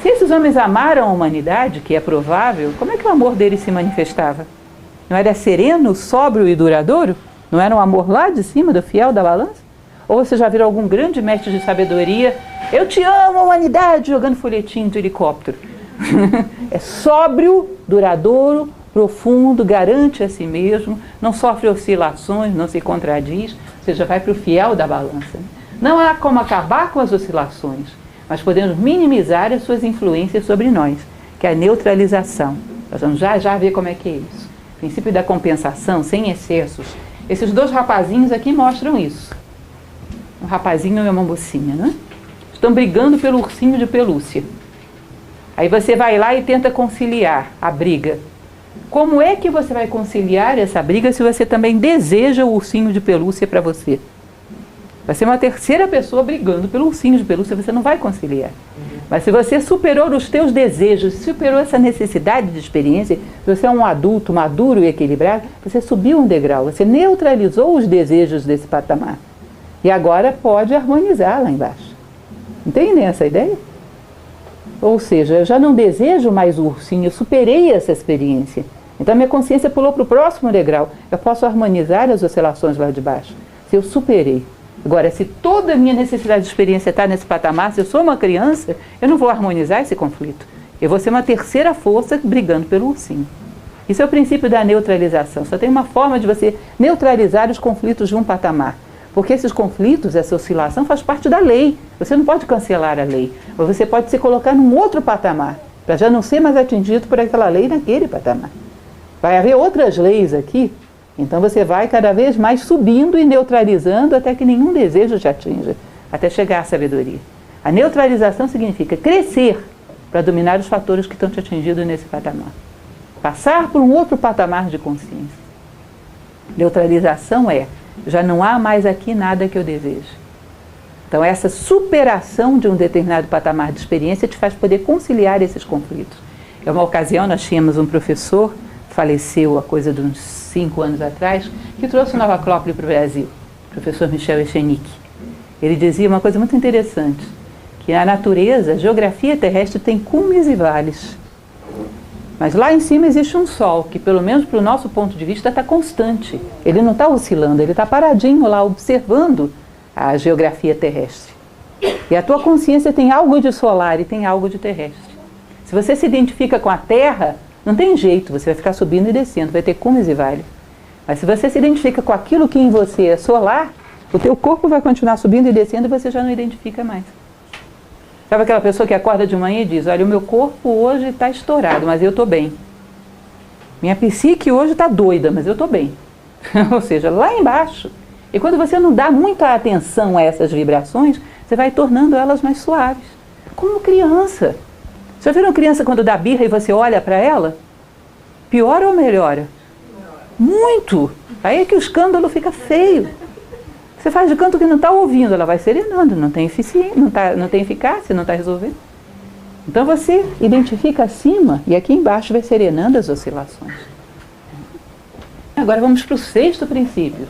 se esses homens amaram a humanidade, que é provável, como é que o amor deles se manifestava? Não era sereno, sóbrio e duradouro? Não era um amor lá de cima, do fiel da balança? Ou você já viu algum grande mestre de sabedoria: eu te amo, humanidade, jogando folhetim de helicóptero? É sóbrio, duradouro, profundo, garante a si mesmo, não sofre oscilações, não se contradiz, ou seja, vai para o fiel da balança. Não há como acabar com as oscilações, mas podemos minimizar as suas influências sobre nós, que é a neutralização. Nós vamos já ver como é que é isso. O princípio da compensação, sem excessos. Esses dois rapazinhos aqui mostram isso. Um rapazinho e uma mocinha, né? Estão brigando pelo ursinho de pelúcia. Aí você vai lá e tenta conciliar a briga. Como é que você vai conciliar essa briga se você também deseja o ursinho de pelúcia para você? Vai ser uma terceira pessoa brigando pelo ursinho de pelúcia, você não vai conciliar. Mas se você superou os teus desejos, superou essa necessidade de experiência, se você é um adulto maduro e equilibrado, você subiu um degrau, você neutralizou os desejos desse patamar. E agora pode harmonizar lá embaixo. Entendem essa ideia? Ou seja, eu já não desejo mais o ursinho, eu superei essa experiência. Então a minha consciência pulou para o próximo degrau. Eu posso harmonizar as oscilações lá de baixo. Se eu superei. Agora, se toda a minha necessidade de experiência está nesse patamar, se eu sou uma criança, eu não vou harmonizar esse conflito. Eu vou ser uma terceira força brigando pelo ursinho. Isso é o princípio da neutralização. Só tem uma forma de você neutralizar os conflitos de um patamar. Porque esses conflitos, essa oscilação faz parte da lei. Você não pode cancelar a lei. Mas você pode se colocar num outro patamar, para já não ser mais atingido por aquela lei naquele patamar. Vai haver outras leis aqui, então você vai cada vez mais subindo e neutralizando até que nenhum desejo te atinja, até chegar à sabedoria. A neutralização significa crescer para dominar os fatores que estão te atingindo nesse patamar. Passar por um outro patamar de consciência. Neutralização já não há mais aqui nada que eu deseje. Então essa superação de um determinado patamar de experiência te faz poder conciliar esses conflitos. É uma ocasião, nós tínhamos um professor, faleceu há coisa de uns 5 anos atrás, que trouxe Nova Acrópole para o Brasil, o professor Michel Echenique. Ele dizia uma coisa muito interessante, que a natureza, a geografia terrestre tem cumes e vales. Mas lá em cima existe um sol, que pelo menos para o nosso ponto de vista está constante. Ele não está oscilando, ele está paradinho lá, observando a geografia terrestre. E a tua consciência tem algo de solar e tem algo de terrestre. Se você se identifica com a Terra, não tem jeito, você vai ficar subindo e descendo, vai ter cumes e vales. Mas se você se identifica com aquilo que em você é solar, o teu corpo vai continuar subindo e descendo e você já não identifica mais. Sabe aquela pessoa que acorda de manhã e diz, olha, o meu corpo hoje está estourado, mas eu estou bem. Minha psique hoje está doida, mas eu estou bem. Ou seja, lá embaixo. E quando você não dá muita atenção a essas vibrações, você vai tornando elas mais suaves. Como criança. Já viram criança quando dá birra e você olha para ela? Piora ou melhora? Muito! Aí é que o escândalo fica feio. Você faz de canto que não está ouvindo, ela vai serenando, não tem eficiência, não tem eficácia, não está resolvendo. Então você identifica acima e aqui embaixo vai serenando as oscilações. Agora vamos para o 6º princípio.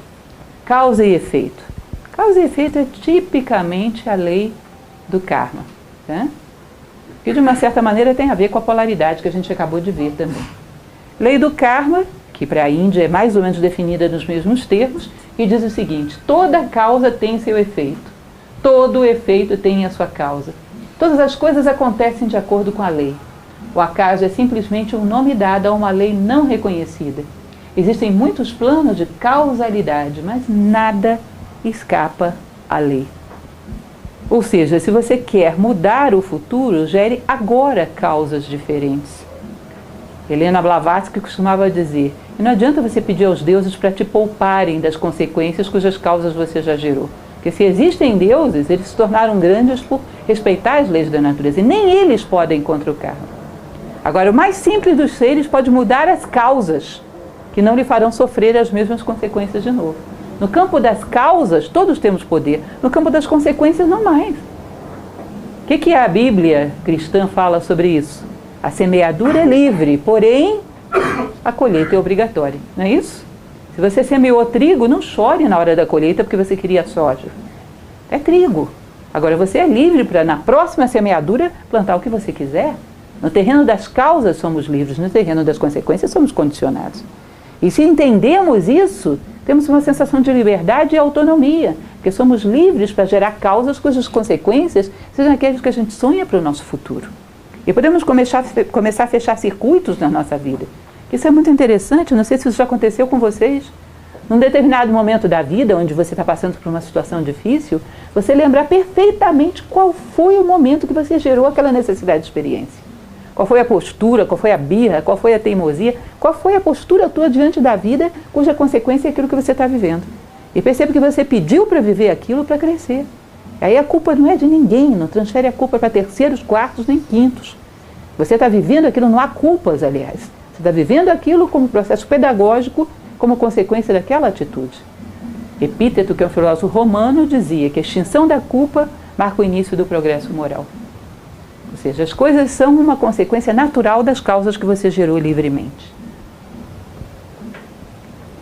Causa e efeito. Causa e efeito é tipicamente a lei do karma. Tá? Que de uma certa maneira tem a ver com a polaridade que a gente acabou de ver também. Lei do karma, que para a Índia é mais ou menos definida nos mesmos termos, e diz o seguinte, toda causa tem seu efeito, todo efeito tem a sua causa. Todas as coisas acontecem de acordo com a lei. O acaso é simplesmente um nome dado a uma lei não reconhecida. Existem muitos planos de causalidade, mas nada escapa à lei. Ou seja, se você quer mudar o futuro, gere agora causas diferentes. Helena Blavatsky costumava dizer, e não adianta você pedir aos deuses para te pouparem das consequências cujas causas você já gerou. Porque se existem deuses, eles se tornaram grandes por respeitar as leis da natureza, e nem eles podem contra o karma. Agora, o mais simples dos seres pode mudar as causas, que não lhe farão sofrer as mesmas consequências de novo. No campo das causas, todos temos poder. No campo das consequências, não mais. O que a Bíblia cristã fala sobre isso? A semeadura é livre, porém, a colheita é obrigatória. Não é isso? Se você semeou trigo, não chore na hora da colheita porque você queria soja. É trigo. Agora, você é livre para, na próxima semeadura, plantar o que você quiser. No terreno das causas, somos livres. No terreno das consequências, somos condicionados. E se entendemos isso, temos uma sensação de liberdade e autonomia, porque somos livres para gerar causas cujas consequências sejam aquelas que a gente sonha para o nosso futuro. E podemos começar a fechar circuitos na nossa vida. Isso é muito interessante, não sei se isso já aconteceu com vocês. Num determinado momento da vida, onde você está passando por uma situação difícil, você lembrar perfeitamente qual foi o momento que você gerou aquela necessidade de experiência. Qual foi a postura, qual foi a birra, qual foi a teimosia, qual foi a postura tua diante da vida, cuja consequência é aquilo que você está vivendo. E perceba que você pediu para viver aquilo para crescer. Aí a culpa não é de ninguém, não transfere a culpa para terceiros, quartos, nem quintos. Você está vivendo aquilo, não há culpas, aliás. Você está vivendo aquilo como processo pedagógico, como consequência daquela atitude. Epíteto, que é um filósofo romano, dizia que a extinção da culpa marca o início do progresso moral. Ou seja, as coisas são uma consequência natural das causas que você gerou livremente.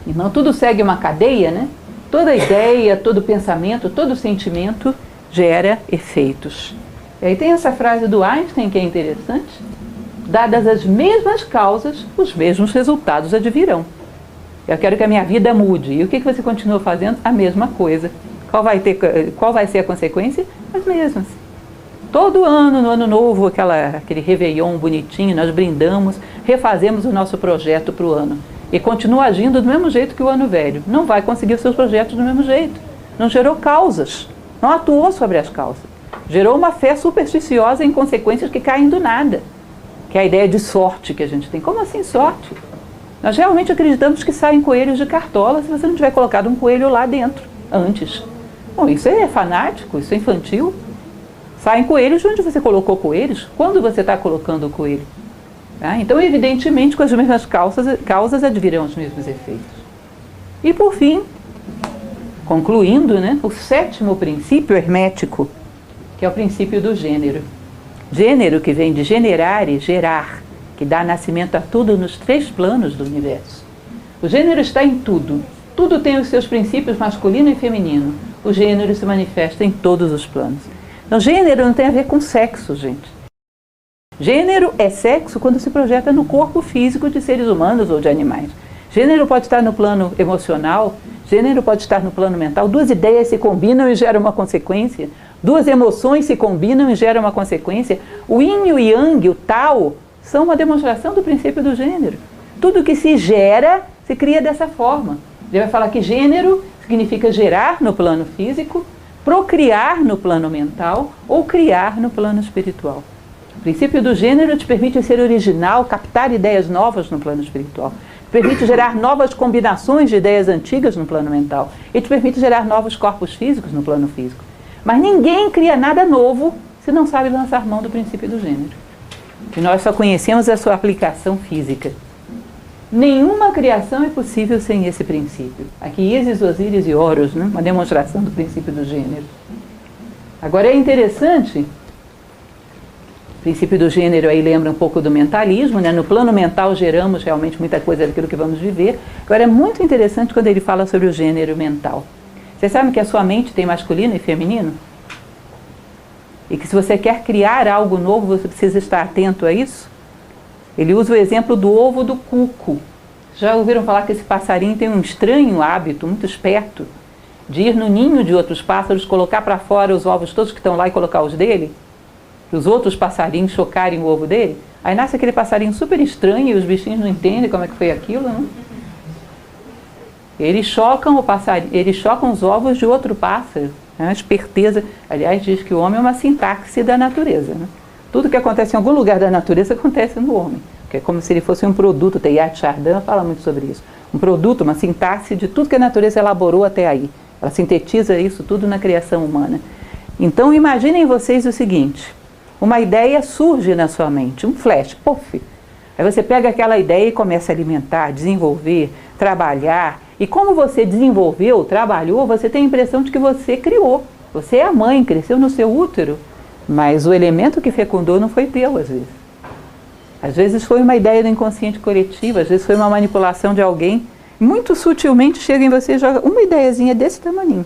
E não tudo segue uma cadeia, né? Toda ideia, todo pensamento, todo sentimento gera efeitos. E aí tem essa frase do Einstein que é interessante. Dadas as mesmas causas, os mesmos resultados advirão. Eu quero que a minha vida mude. E o que você continua fazendo? A mesma coisa. Qual vai ser a consequência? As mesmas. Todo ano, no ano novo, aquele réveillon bonitinho, nós brindamos, refazemos o nosso projeto para o ano. E continua agindo do mesmo jeito que o ano velho. Não vai conseguir os seus projetos do mesmo jeito. Não gerou causas. Não atuou sobre as causas. Gerou uma fé supersticiosa em consequências que caem do nada. Que é a ideia de sorte que a gente tem. Como assim sorte? Nós realmente acreditamos que saem coelhos de cartola se você não tiver colocado um coelho lá dentro, antes. Bom, isso é fanático, isso é infantil. Saem coelhos de onde você colocou coelhos, quando você está colocando o coelho. Tá? Então, evidentemente, com as mesmas causas advirão os mesmos efeitos. E, por fim, concluindo, né, o 7º princípio hermético, que é o princípio do gênero. Gênero que vem de generare, gerar, que dá nascimento a tudo nos 3 planos do universo. O gênero está em tudo. Tudo tem os seus princípios masculino e feminino. O gênero se manifesta em todos os planos. Então, gênero não tem a ver com sexo, gente. Gênero é sexo quando se projeta no corpo físico de seres humanos ou de animais. Gênero pode estar no plano emocional, gênero pode estar no plano mental. 2 ideias se combinam e geram uma consequência. 2 emoções se combinam e geram uma consequência. O yin e o yang, o tao, são uma demonstração do princípio do gênero. Tudo que se gera, se cria dessa forma. Ele vai falar que gênero significa gerar no plano físico, procriar no plano mental ou criar no plano espiritual. O princípio do gênero te permite ser original, captar ideias novas no plano espiritual. Te permite gerar novas combinações de ideias antigas no plano mental. E te permite gerar novos corpos físicos no plano físico. Mas ninguém cria nada novo se não sabe lançar mão do princípio do gênero. E nós só conhecemos a sua aplicação física. Nenhuma criação é possível sem esse princípio. Aqui Ísis, Osíris e Horus, né? Uma demonstração do princípio do gênero. Agora é interessante, o princípio do gênero aí lembra um pouco do mentalismo, né? No plano mental geramos realmente muita coisa daquilo que vamos viver. Agora é muito interessante quando ele fala sobre o gênero mental. Vocês sabem que a sua mente tem masculino e feminino? E que se você quer criar algo novo, você precisa estar atento a isso? Ele usa o exemplo do ovo do cuco. Já ouviram falar que esse passarinho tem um estranho hábito, muito esperto, de ir no ninho de outros pássaros, colocar para fora os ovos todos que estão lá e colocar os dele? Para os outros passarinhos chocarem o ovo dele? Aí nasce aquele passarinho super estranho e os bichinhos não entendem como é que foi aquilo, não? Eles chocam os ovos de outro pássaro. A esperteza, aliás, diz que o homem é uma sintaxe da natureza, né? Tudo que acontece em algum lugar da natureza acontece no homem, que é como se ele fosse um produto. Teilhard de Chardin fala muito sobre isso. Um produto, uma sintaxe de tudo que a natureza elaborou até aí. Ela sintetiza isso tudo na criação humana. Então imaginem vocês o seguinte, uma ideia surge na sua mente, um flash, puff. Aí você pega aquela ideia e começa a alimentar, desenvolver, trabalhar. E como você desenvolveu, trabalhou, você tem a impressão de que você criou. Você é a mãe, cresceu no seu útero, mas o elemento que fecundou não foi teu, às vezes. Às vezes foi uma ideia do inconsciente coletivo, às vezes foi uma manipulação de alguém. Muito sutilmente chega em você e joga uma ideiazinha desse tamaninho.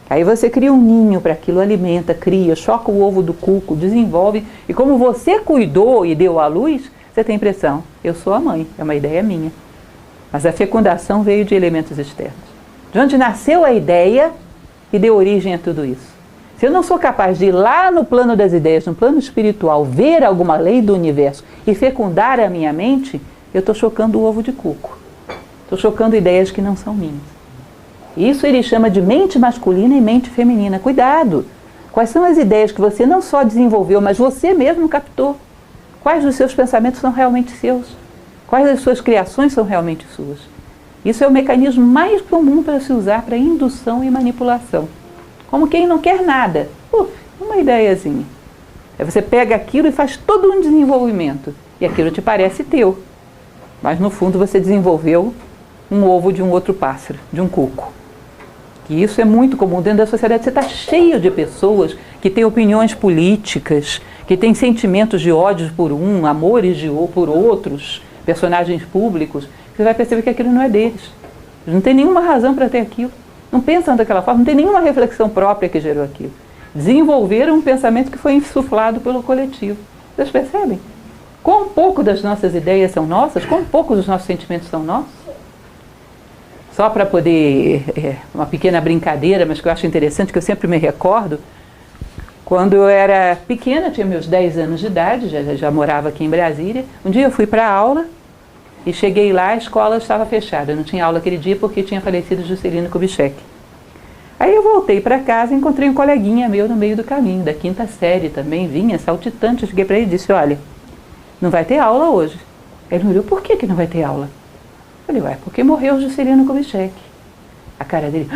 Aí você cria um ninho para aquilo, alimenta, cria, choca o ovo do cuco, desenvolve. E como você cuidou e deu à luz, você tem a impressão, eu sou a mãe, é uma ideia minha. Mas a fecundação veio de elementos externos. De onde nasceu a ideia que deu origem a tudo isso. Se eu não sou capaz de ir lá no plano das ideias, no plano espiritual, ver alguma lei do universo e fecundar a minha mente, eu estou chocando o ovo de cuco. Estou chocando ideias que não são minhas. Isso ele chama de mente masculina e mente feminina. Cuidado! Quais são as ideias que você não só desenvolveu, mas você mesmo captou? Quais dos seus pensamentos são realmente seus? Quais das suas criações são realmente suas? Isso é o mecanismo mais comum para se usar para indução e manipulação. Como quem não quer nada. Uma ideiazinha. Aí você pega aquilo e faz todo um desenvolvimento. E aquilo te parece teu. Mas no fundo você desenvolveu um ovo de um outro pássaro, de um cuco. E isso é muito comum dentro da sociedade. Você está cheio de pessoas que têm opiniões políticas, que têm sentimentos de ódio por um, amores por outros, personagens públicos. Você vai perceber que aquilo não é deles. Eles não têm nenhuma razão para ter aquilo. Não pensam daquela forma, não tem nenhuma reflexão própria que gerou aquilo. Desenvolveram um pensamento que foi insuflado pelo coletivo. Vocês percebem? Quão pouco das nossas ideias são nossas? Quão pouco dos nossos sentimentos são nossos? Só para poder, uma pequena brincadeira, mas que eu acho interessante, que eu sempre me recordo, quando eu era pequena, tinha meus 10 anos de idade, já morava aqui em Brasília, um dia eu fui para a aula e cheguei lá, a escola estava fechada, eu não tinha aula aquele dia porque tinha falecido Juscelino Kubitschek. Aí eu voltei para casa e encontrei um coleguinha meu no meio do caminho, da 5ª série também, vinha saltitante, eu cheguei para ele e disse, olha, não vai ter aula hoje. Ele me olhou, por que não vai ter aula? Falei, ué, porque morreu Juscelino Kubitschek. A cara dele...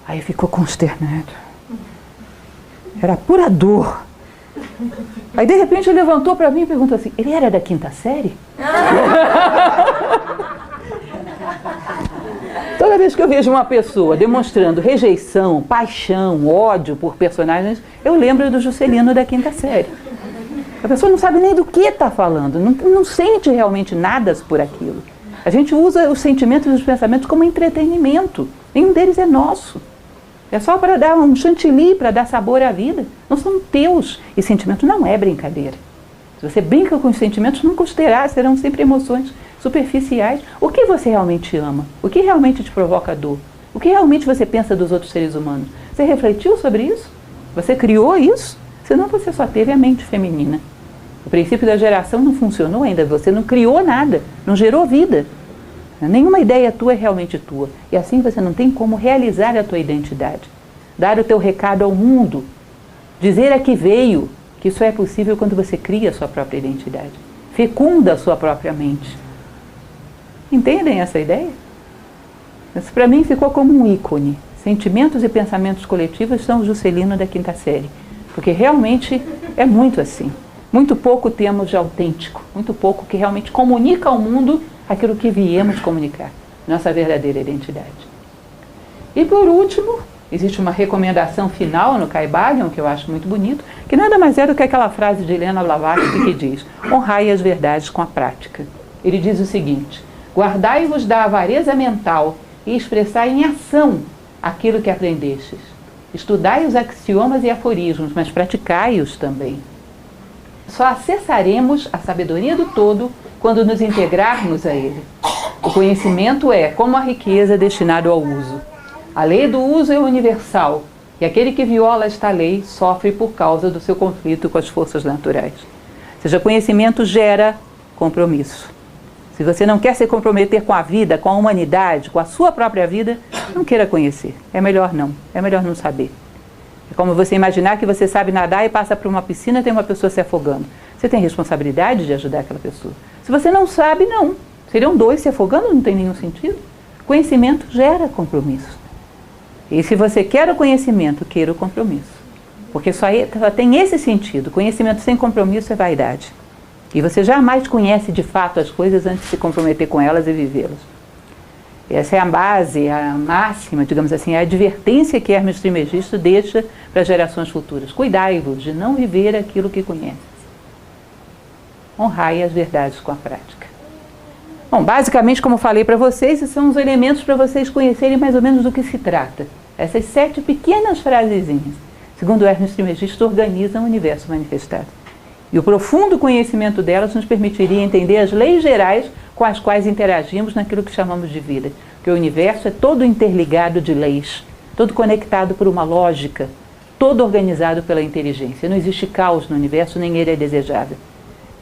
Aí ficou consternado. Era pura dor. Aí de repente ele levantou para mim e perguntou assim, ele era da 5ª série? Toda vez que eu vejo uma pessoa demonstrando rejeição, paixão, ódio por personagens, eu lembro do Juscelino da 5ª série. A pessoa não sabe nem do que está falando, não sente realmente nada por aquilo. A gente usa os sentimentos e os pensamentos como entretenimento. Nenhum deles é nosso. É só para dar um chantilly, para dar sabor à vida. Não são teus. E sentimento não é brincadeira. Se você brinca com os sentimentos, nunca os terá, serão sempre emoções superficiais. O que você realmente ama? O que realmente te provoca dor? O que realmente você pensa dos outros seres humanos? Você refletiu sobre isso? Você criou isso? Senão você só teve a mente feminina. O princípio da geração não funcionou ainda. Você não criou nada, não gerou vida. Nenhuma ideia tua é realmente tua. E assim você não tem como realizar a tua identidade. Dar o teu recado ao mundo. Dizer a que veio. Que isso é possível quando você cria a sua própria identidade. Fecunda a sua própria mente. Entendem essa ideia? Isso para mim ficou como um ícone. Sentimentos e pensamentos coletivos são o Juscelino da 5ª série. Porque realmente é muito assim. Muito pouco temos de autêntico. Muito pouco que realmente comunica ao mundo aquilo que viemos comunicar, nossa verdadeira identidade. E por último, existe uma recomendação final no Kybalion, que eu acho muito bonito, que nada mais é do que aquela frase de Helena Blavatsky que diz, honrai as verdades com a prática. Ele diz o seguinte, guardai-vos da avareza mental e expressai em ação aquilo que aprendestes. Estudai os axiomas e aforismos, mas praticai-os também. Só acessaremos a sabedoria do todo quando nos integrarmos a ele. O conhecimento é, como a riqueza, destinado ao uso. A lei do uso é universal, e aquele que viola esta lei sofre por causa do seu conflito com as forças naturais. Ou seja, conhecimento gera compromisso. Se você não quer se comprometer com a vida, com a humanidade, com a sua própria vida, não queira conhecer. É melhor não saber. É como você imaginar que você sabe nadar e passa por uma piscina e tem uma pessoa se afogando. Você tem responsabilidade de ajudar aquela pessoa. Se você não sabe, não. Seriam 2 se afogando, não tem nenhum sentido. Conhecimento gera compromisso. E se você quer o conhecimento, queira o compromisso. Porque só tem esse sentido. Conhecimento sem compromisso é vaidade. E você jamais conhece de fato as coisas antes de se comprometer com elas e vivê-las. Essa é a base, a máxima, digamos assim, a advertência que Hermes Trismegisto deixa para gerações futuras. Cuidai-vos de não viver aquilo que conheces. Honrai as verdades com a prática. Bom, basicamente, como falei para vocês, esses são os elementos para vocês conhecerem mais ou menos do que se trata. Essas 7 pequenas frasezinhas, segundo Hermes Trismegisto, organizam o universo manifestado. E o profundo conhecimento delas nos permitiria entender as leis gerais com as quais interagimos naquilo que chamamos de vida. Porque o universo é todo interligado de leis, todo conectado por uma lógica, todo organizado pela inteligência. Não existe caos no universo, nem ele é desejável.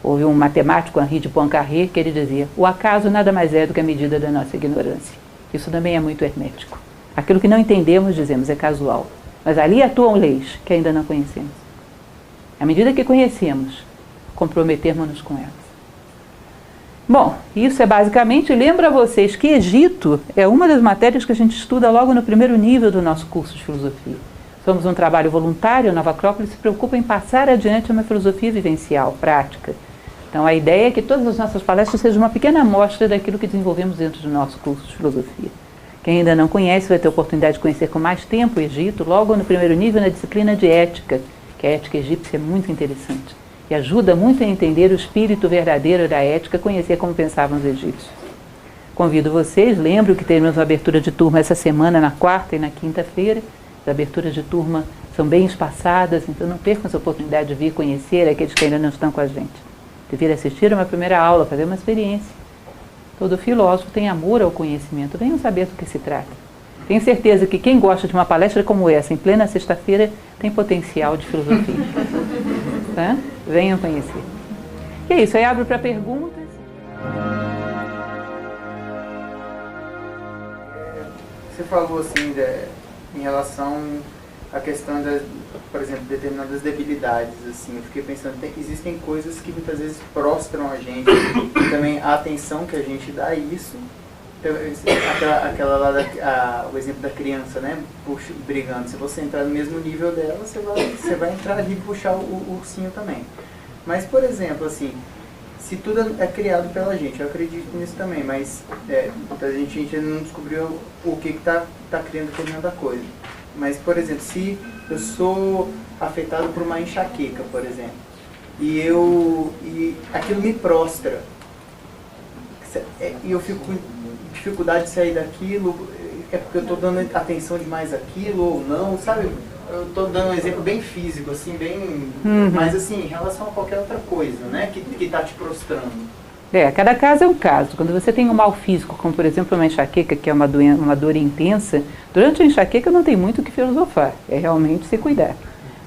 Houve um matemático, Henri de Poincaré, que ele dizia, o acaso nada mais é do que a medida da nossa ignorância. Isso também é muito hermético. Aquilo que não entendemos, dizemos, é casual. Mas ali atuam leis que ainda não conhecemos. À medida que conhecemos, comprometermos-nos com elas. Bom, isso é basicamente, lembro a vocês que Egito é uma das matérias que a gente estuda logo no primeiro nível do nosso curso de filosofia. Somos um trabalho voluntário, a Nova Acrópole se preocupa em passar adiante uma filosofia vivencial, prática. Então a ideia é que todas as nossas palestras sejam uma pequena amostra daquilo que desenvolvemos dentro do nosso curso de filosofia. Quem ainda não conhece vai ter a oportunidade de conhecer com mais tempo o Egito, logo no primeiro nível na disciplina de ética, que a ética egípcia é muito interessante. E ajuda muito a entender o espírito verdadeiro da ética, conhecer como pensavam os egípcios. Convido vocês, lembro que teremos uma abertura de turma essa semana, na 4ª e na 5ª-feira. As aberturas de turma são bem espaçadas, então não percam essa oportunidade de vir conhecer aqueles que ainda não estão com a gente. De vir assistir a uma primeira aula, fazer uma experiência. Todo filósofo tem amor ao conhecimento, venham saber do que se trata. Tenho certeza que quem gosta de uma palestra como essa, em plena sexta-feira, tem potencial de filosofia. Tá? Venham conhecer. E é isso, aí abro para perguntas. Você falou assim, em relação a questão das, por exemplo, determinadas debilidades, assim, eu fiquei pensando, existem coisas que muitas vezes prostram a gente, e também a atenção que a gente dá a isso, então, aquela lá, o exemplo da criança, né, brigando, se você entrar no mesmo nível dela, você vai entrar ali e puxar o ursinho também. Mas, por exemplo, assim, se tudo é criado pela gente, eu acredito nisso também, mas a gente ainda não descobriu o que está criando determinada coisa. Mas, por exemplo, se eu sou afetado por uma enxaqueca, por exemplo, e aquilo me prostra, e eu fico com dificuldade de sair daquilo, é porque eu estou dando atenção demais àquilo ou não, sabe? Eu estou dando um exemplo bem físico, assim, bem... Mas, assim, em relação a qualquer outra coisa, né? Que está te prostrando. Cada caso é um caso. Quando você tem um mal físico, como, por exemplo, uma enxaqueca, que é uma dor intensa, durante a enxaqueca não tem muito o que filosofar. É realmente se cuidar.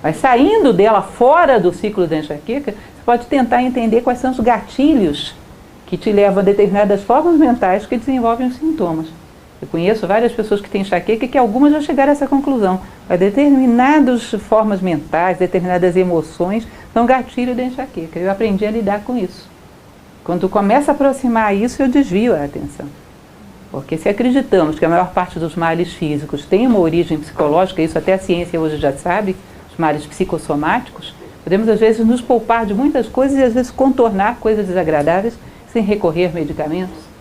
Mas saindo dela, fora do ciclo da enxaqueca, você pode tentar entender quais são os gatilhos que te levam a determinadas formas mentais que desenvolvem os sintomas. Eu conheço várias pessoas que têm enxaqueca e que algumas já chegaram a essa conclusão. Determinadas formas mentais, determinadas emoções são gatilho da enxaqueca. Eu aprendi a lidar com isso. Quando começa a aproximar isso, eu desvio a atenção. Porque se acreditamos que a maior parte dos males físicos tem uma origem psicológica, isso até a ciência hoje já sabe, os males psicossomáticos, podemos às vezes nos poupar de muitas coisas e às vezes contornar coisas desagradáveis sem recorrer a medicamentos.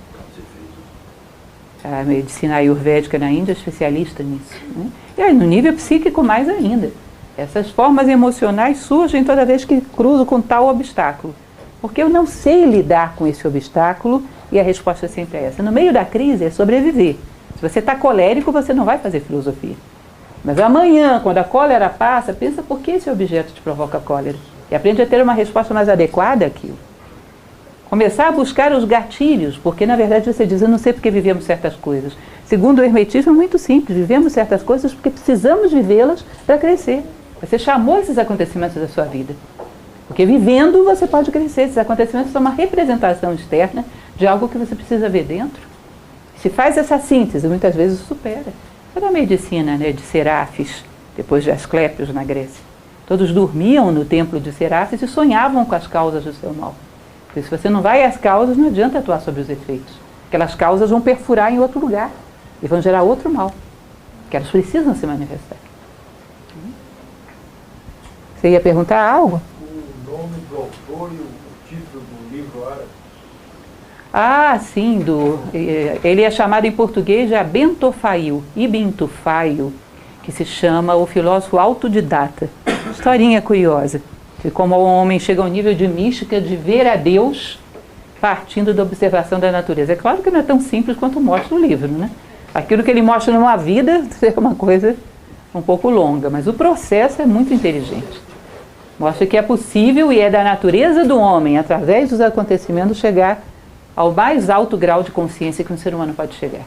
A medicina ayurvédica na Índia é especialista nisso, né? E aí, no nível psíquico, mais ainda. Essas formas emocionais surgem toda vez que cruzo com tal obstáculo. Porque eu não sei lidar com esse obstáculo e a resposta sempre é essa. No meio da crise é sobreviver. Se você está colérico, você não vai fazer filosofia. Mas amanhã, quando a cólera passa, pensa por que esse objeto te provoca cólera. E aprende a ter uma resposta mais adequada àquilo. Começar a buscar os gatilhos, porque na verdade você diz, eu não sei porque vivemos certas coisas. Segundo o hermetismo é muito simples, vivemos certas coisas porque precisamos vivê-las para crescer. Você chamou esses acontecimentos da sua vida. Porque vivendo você pode crescer, esses acontecimentos são uma representação externa de algo que você precisa ver dentro. Se faz essa síntese, muitas vezes supera. Foi a medicina, né, de Serafes, depois de Asclépios na Grécia. Todos dormiam no templo de Serafes e sonhavam com as causas do seu mal. Porque se você não vai às causas, não adianta atuar sobre os efeitos. Aquelas causas vão perfurar em outro lugar e vão gerar outro mal. Porque elas precisam se manifestar. Você ia perguntar algo? O nome do autor e o título do livro árabe? Ah, sim. Ele é chamado em português de Abentofail, Ibn Tufail, que se chama O Filósofo Autodidata. Historinha curiosa. De como o homem chega ao nível de mística de ver a Deus partindo da observação da natureza. É claro que não é tão simples quanto mostra o livro, né? Aquilo que ele mostra numa vida é uma coisa um pouco longa, mas o processo é muito inteligente. Mostra que é possível e é da natureza do homem, através dos acontecimentos, chegar ao mais alto grau de consciência que um ser humano pode chegar.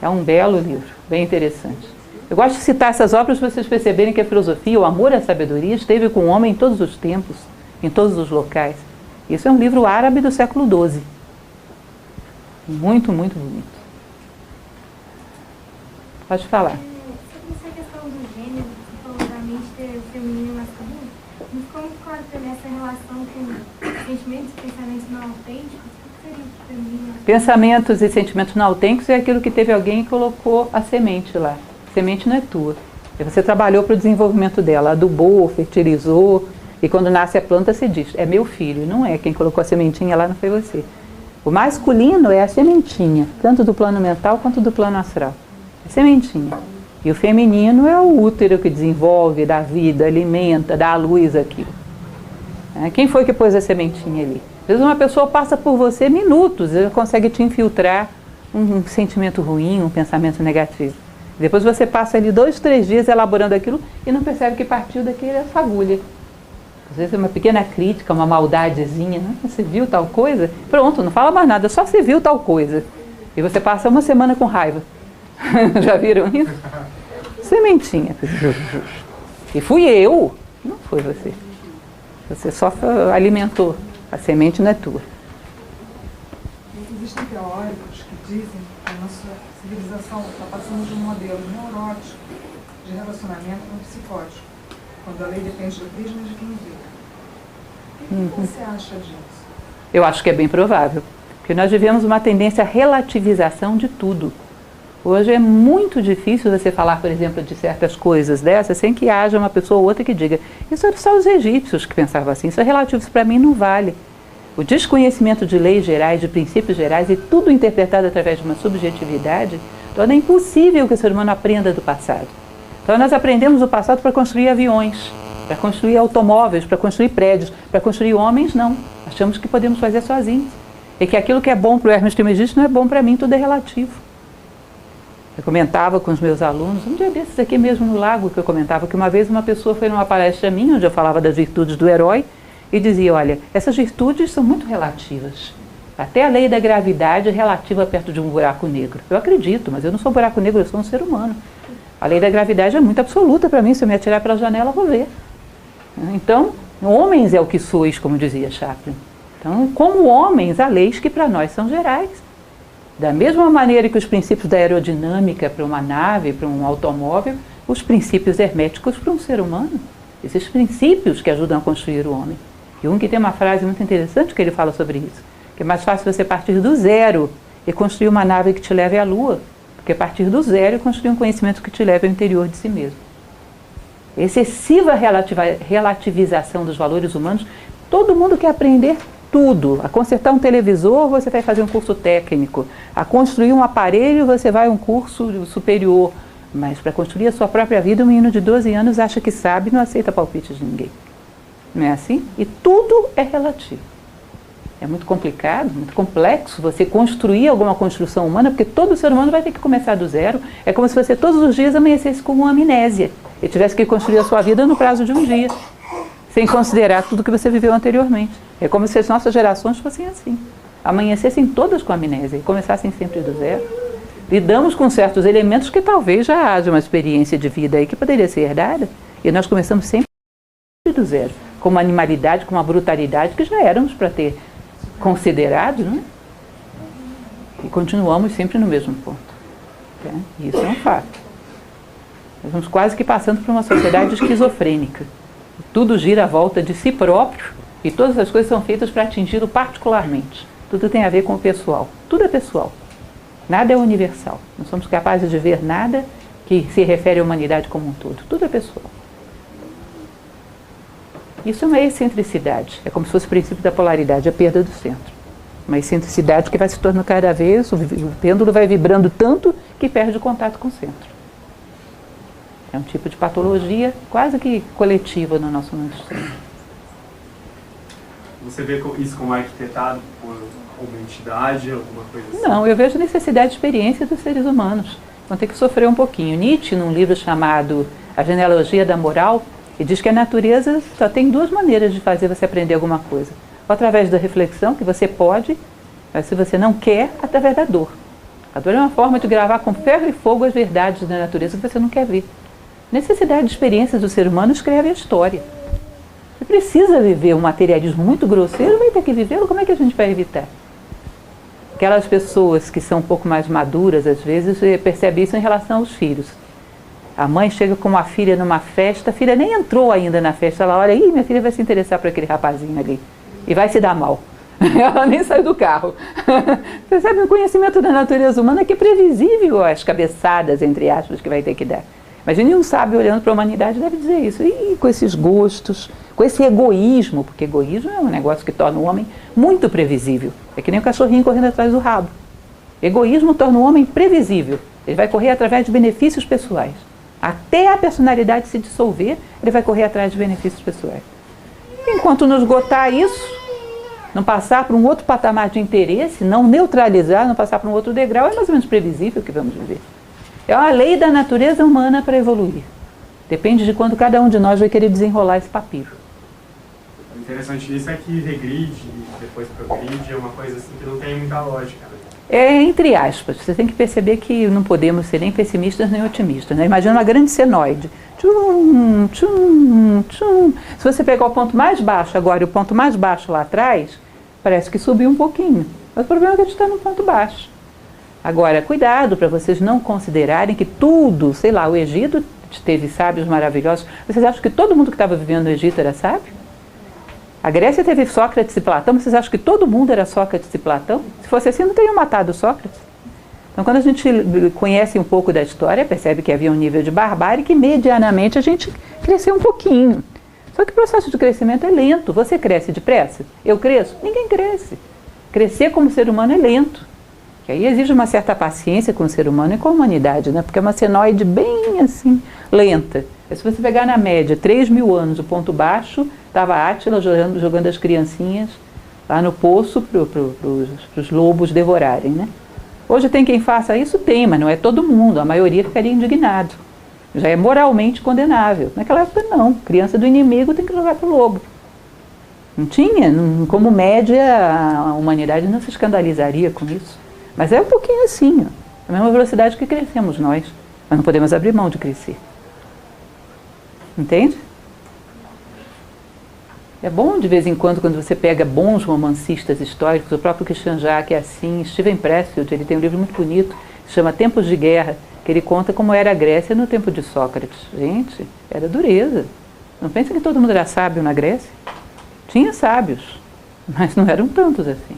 É um belo livro, bem interessante. Eu gosto de citar essas obras para vocês perceberem que a filosofia, o amor à sabedoria, esteve com o homem em todos os tempos, em todos os locais. Isso é um livro árabe do século XII. Muito, muito bonito. Pode falar. Sobre essa questão do gênero, você falou da mente feminina e masculina, mas como claro também essa relação com sentimentos e pensamentos não autênticos, o que seria o feminino? Pensamentos e sentimentos não autênticos é aquilo que teve alguém e colocou a semente lá. A semente não é tua. Você trabalhou para o desenvolvimento dela, adubou, fertilizou, e quando nasce a planta se diz, é meu filho, não é. Quem colocou a sementinha lá não foi você. O masculino é a sementinha, tanto do plano mental quanto do plano astral. É sementinha. E o feminino é o útero que desenvolve, dá vida, alimenta, dá à luz aquilo. Quem foi que pôs a sementinha ali? Às vezes uma pessoa passa por você minutos, ela consegue te infiltrar um sentimento ruim, um pensamento negativo. Depois você passa ali 2, 3 dias elaborando aquilo e não percebe que partiu daquela fagulha. Às vezes é uma pequena crítica, uma maldadezinha, né? Você viu tal coisa? Pronto, não fala mais nada, só você viu tal coisa. E você passa uma semana com raiva. Já viram isso? Sementinha. E fui eu, não foi você. Você só alimentou. A semente não é tua. Existem teóricos que dizem que a nossa civilização está passando de um modelo neurótico de relacionamento no psicótico, quando a lei depende do prisma de quem vê. O que você acha disso? Eu acho que é bem provável, porque nós vivemos uma tendência à relativização de tudo. Hoje é muito difícil você falar, por exemplo, de certas coisas dessas sem que haja uma pessoa ou outra que diga isso eram só os egípcios que pensavam assim, isso é relativo, isso para mim não vale. O desconhecimento de leis gerais, de princípios gerais e tudo interpretado através de uma subjetividade torna impossível que o ser humano aprenda do passado. Então nós aprendemos o passado para construir aviões, para construir automóveis, para construir prédios, para construir homens, não. Achamos que podemos fazer sozinhos. E que aquilo que é bom para o Hermes Trismegisto não é bom para mim, tudo é relativo. Eu comentava com os meus alunos, um dia desses aqui mesmo no Lago, que eu comentava que uma vez uma pessoa foi numa palestra minha, onde eu falava das virtudes do herói, e dizia, olha, essas virtudes são muito relativas. Até a lei da gravidade é relativa perto de um buraco negro. Eu acredito, mas eu não sou um buraco negro, eu sou um ser humano. A lei da gravidade é muito absoluta para mim, se eu me atirar pela janela, eu vou ver. Então, homens é o que sois, como dizia Chaplin. Então, como homens, há leis que para nós são gerais. Da mesma maneira que os princípios da aerodinâmica para uma nave, para um automóvel, os princípios herméticos para um ser humano. Esses princípios que ajudam a construir o homem. Jung tem uma frase muito interessante que ele fala sobre isso. Que é mais fácil você partir do zero e construir uma nave que te leve à lua, do que partir do zero e construir um conhecimento que te leve ao interior de si mesmo. Excessiva relativização dos valores humanos, todo mundo quer aprender tudo. A consertar um televisor, você vai fazer um curso técnico. A construir um aparelho, você vai a um curso superior. Mas para construir a sua própria vida, um menino de 12 anos acha que sabe e não aceita palpites de ninguém. Não é assim? E tudo é relativo. É muito complicado, muito complexo você construir alguma construção humana, porque todo ser humano vai ter que começar do zero. É como se você todos os dias amanhecesse com uma amnésia e tivesse que construir a sua vida no prazo de um dia, sem considerar tudo que você viveu anteriormente. É como se as nossas gerações fossem assim. Amanhecessem todas com amnésia e começassem sempre do zero. Lidamos com certos elementos que talvez já haja uma experiência de vida aí que poderia ser herdada. E nós começamos sempre do zero, com uma animalidade, com uma brutalidade que já éramos para ter considerado, não é? E continuamos sempre no mesmo ponto. Tá? Isso é um fato. Nós vamos quase que passando por uma sociedade esquizofrênica. Tudo gira à volta de si próprio e todas as coisas são feitas para atingi-lo particularmente. Tudo tem a ver com o pessoal. Tudo é pessoal. Nada é universal. Não somos capazes de ver nada que se refere à humanidade como um todo. Tudo é pessoal. Isso é uma excentricidade. É como se fosse o princípio da polaridade, a perda do centro. Uma excentricidade que vai se tornando cada vez, o pêndulo vai vibrando tanto que perde o contato com o centro. É um tipo de patologia quase que coletiva no nosso mundo. Você vê isso como arquitetado por uma entidade, alguma coisa assim? Não, eu vejo necessidade de experiência dos seres humanos. Vão ter que sofrer um pouquinho. Nietzsche, num livro chamado A Genealogia da Moral, ele diz que a natureza só tem duas maneiras de fazer você aprender alguma coisa. Ou através da reflexão, que você pode, mas se você não quer, através da dor. A dor é uma forma de gravar com ferro e fogo as verdades da natureza que você não quer ver. Necessidade de experiências do ser humano escreve a história. Você precisa viver um materialismo muito grosseiro, vai ter que vivê-lo, como é que a gente vai evitar? Aquelas pessoas que são um pouco mais maduras, às vezes, percebem isso em relação aos filhos. A mãe chega com uma filha numa festa, a filha nem entrou ainda na festa, ela olha, minha filha vai se interessar por aquele rapazinho ali, e vai se dar mal. Ela nem saiu do carro. Percebe o conhecimento da natureza humana que é previsível as cabeçadas, entre aspas, que vai ter que dar. Imagine um sábio olhando para a humanidade deve dizer isso. E com esses gostos, com esse egoísmo, porque egoísmo é um negócio que torna o homem muito previsível. É que nem o cachorrinho correndo atrás do rabo. Egoísmo torna o homem previsível. Ele vai correr através de benefícios pessoais. Até a personalidade se dissolver, ele vai correr atrás de benefícios pessoais. Enquanto não esgotar isso, não passar para um outro patamar de interesse, não neutralizar, não passar para um outro degrau, é mais ou menos previsível que vamos viver. É uma lei da natureza humana para evoluir. Depende de quando cada um de nós vai querer desenrolar esse papiro. O interessante disso é que regride e depois progride é uma coisa assim que não tem muita lógica. Né? É entre aspas. Você tem que perceber que não podemos ser nem pessimistas nem otimistas. Né? Imagina uma grande senoide. Tchum, tchum, tchum. Se você pegar o ponto mais baixo agora e o ponto mais baixo lá atrás, parece que subiu um pouquinho. Mas o problema é que a gente está no ponto baixo. Agora, cuidado para vocês não considerarem que tudo, sei lá, o Egito teve sábios maravilhosos. Vocês acham que todo mundo que estava vivendo no Egito era sábio? A Grécia teve Sócrates e Platão, vocês acham que todo mundo era Sócrates e Platão? Se fosse assim, não teriam matado Sócrates. Então, quando a gente conhece um pouco da história, percebe que havia um nível de barbárie que, medianamente, a gente cresceu um pouquinho. Só que o processo de crescimento é lento. Você cresce depressa? Eu cresço? Ninguém cresce. Crescer como ser humano é lento. Que aí exige uma certa paciência com o ser humano e com a humanidade, né? Porque é uma senoide bem, assim, lenta. Se você pegar na média 3.000 anos, o ponto baixo, estava Átila jogando as criancinhas lá no poço para os lobos devorarem, né? Hoje tem quem faça isso? Tem, mas não é todo mundo. A maioria ficaria indignado. Já é moralmente condenável. Naquela época não. Criança do inimigo tem que jogar para o lobo. Não tinha, como média, a humanidade não se escandalizaria com isso. Mas é um pouquinho assim, ó. A mesma velocidade que crescemos nós. Mas não podemos abrir mão de crescer. Entende? É bom de vez em quando você pega bons romancistas históricos, o próprio Christian Jacques é assim, Steven Pressfield, ele tem um livro muito bonito, que chama Tempos de Guerra, que ele conta como era a Grécia no tempo de Sócrates. Gente, era dureza. Não pensa que todo mundo era sábio na Grécia? Tinha sábios, mas não eram tantos assim.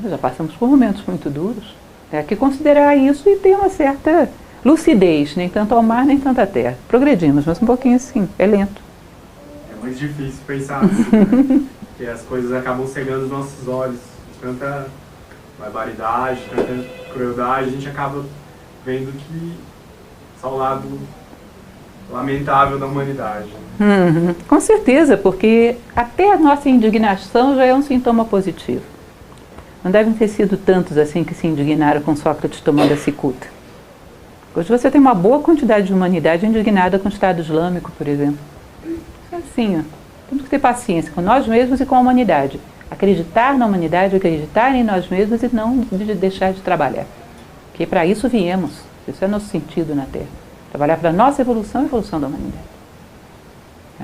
Já passamos por momentos muito duros. É que considerar isso e ter uma certa lucidez, nem tanto ao mar, nem tanto à terra. Progredimos, mas um pouquinho assim, é lento. É muito difícil pensar assim, né? Porque as coisas acabam cegando os nossos olhos. Tanta barbaridade, tanta crueldade, a gente acaba vendo que só o lado lamentável da humanidade. Com certeza, porque até a nossa indignação já é um sintoma positivo. Não devem ter sido tantos assim que se indignaram com Sócrates tomando a cicuta. Hoje você tem uma boa quantidade de humanidade indignada com o Estado Islâmico, por exemplo. É assim, ó. Temos que ter paciência com nós mesmos e com a humanidade. Acreditar na humanidade, acreditar em nós mesmos e não deixar de trabalhar. Porque para isso viemos. Isso é nosso sentido na Terra. Trabalhar para a nossa evolução e a evolução da humanidade.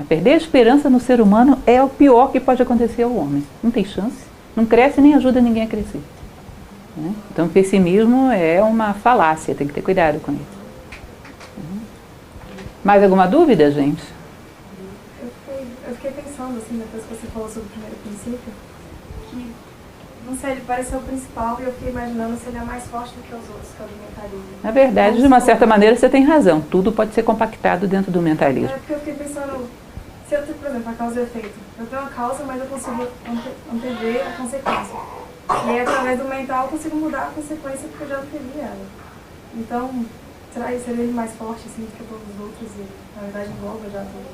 Perder a esperança no ser humano é o pior que pode acontecer ao homem. Não tem chance. Não cresce nem ajuda ninguém a crescer. Então, o pessimismo é uma falácia, tem que ter cuidado com isso. Mais alguma dúvida, gente? Eu fiquei pensando, assim, depois que você falou sobre o primeiro princípio, que, não sei, ele parece ser o principal e eu fiquei imaginando se ele é mais forte do que os outros, que é o do mentalismo. Na verdade, de uma certa maneira, você tem razão. Tudo pode ser compactado dentro do mentalismo. É porque eu fiquei pensando, se eu tenho, por exemplo, a causa e o efeito. Eu tenho a causa, mas eu consigo antever a consequência. E aí, através do mental, eu consigo mudar a consequência porque eu já antevi ela. Então, seria ele mais forte, assim, do que todos os outros e, na verdade, engloba já tudo.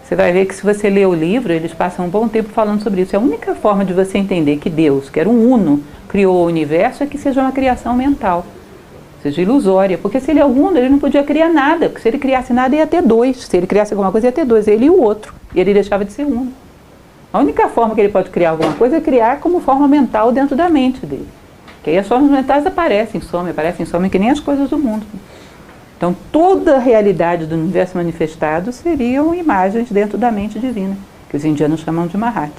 Você vai ver que se você ler o livro, eles passam um bom tempo falando sobre isso. É a única forma de você entender que Deus, que era um uno, criou o universo, é que seja uma criação mental. Seja ilusória. Porque se ele é o uno, ele não podia criar nada. Porque se ele criasse nada, ia ter dois. Se ele criasse alguma coisa, ia ter dois. Ele e o outro. E ele deixava de ser uno. A única forma que ele pode criar alguma coisa é criar como forma mental dentro da mente dele. Que aí as formas mentais aparecem que nem as coisas do mundo. Então, toda a realidade do universo manifestado seriam imagens dentro da mente divina, que os indianos chamam de Mahat.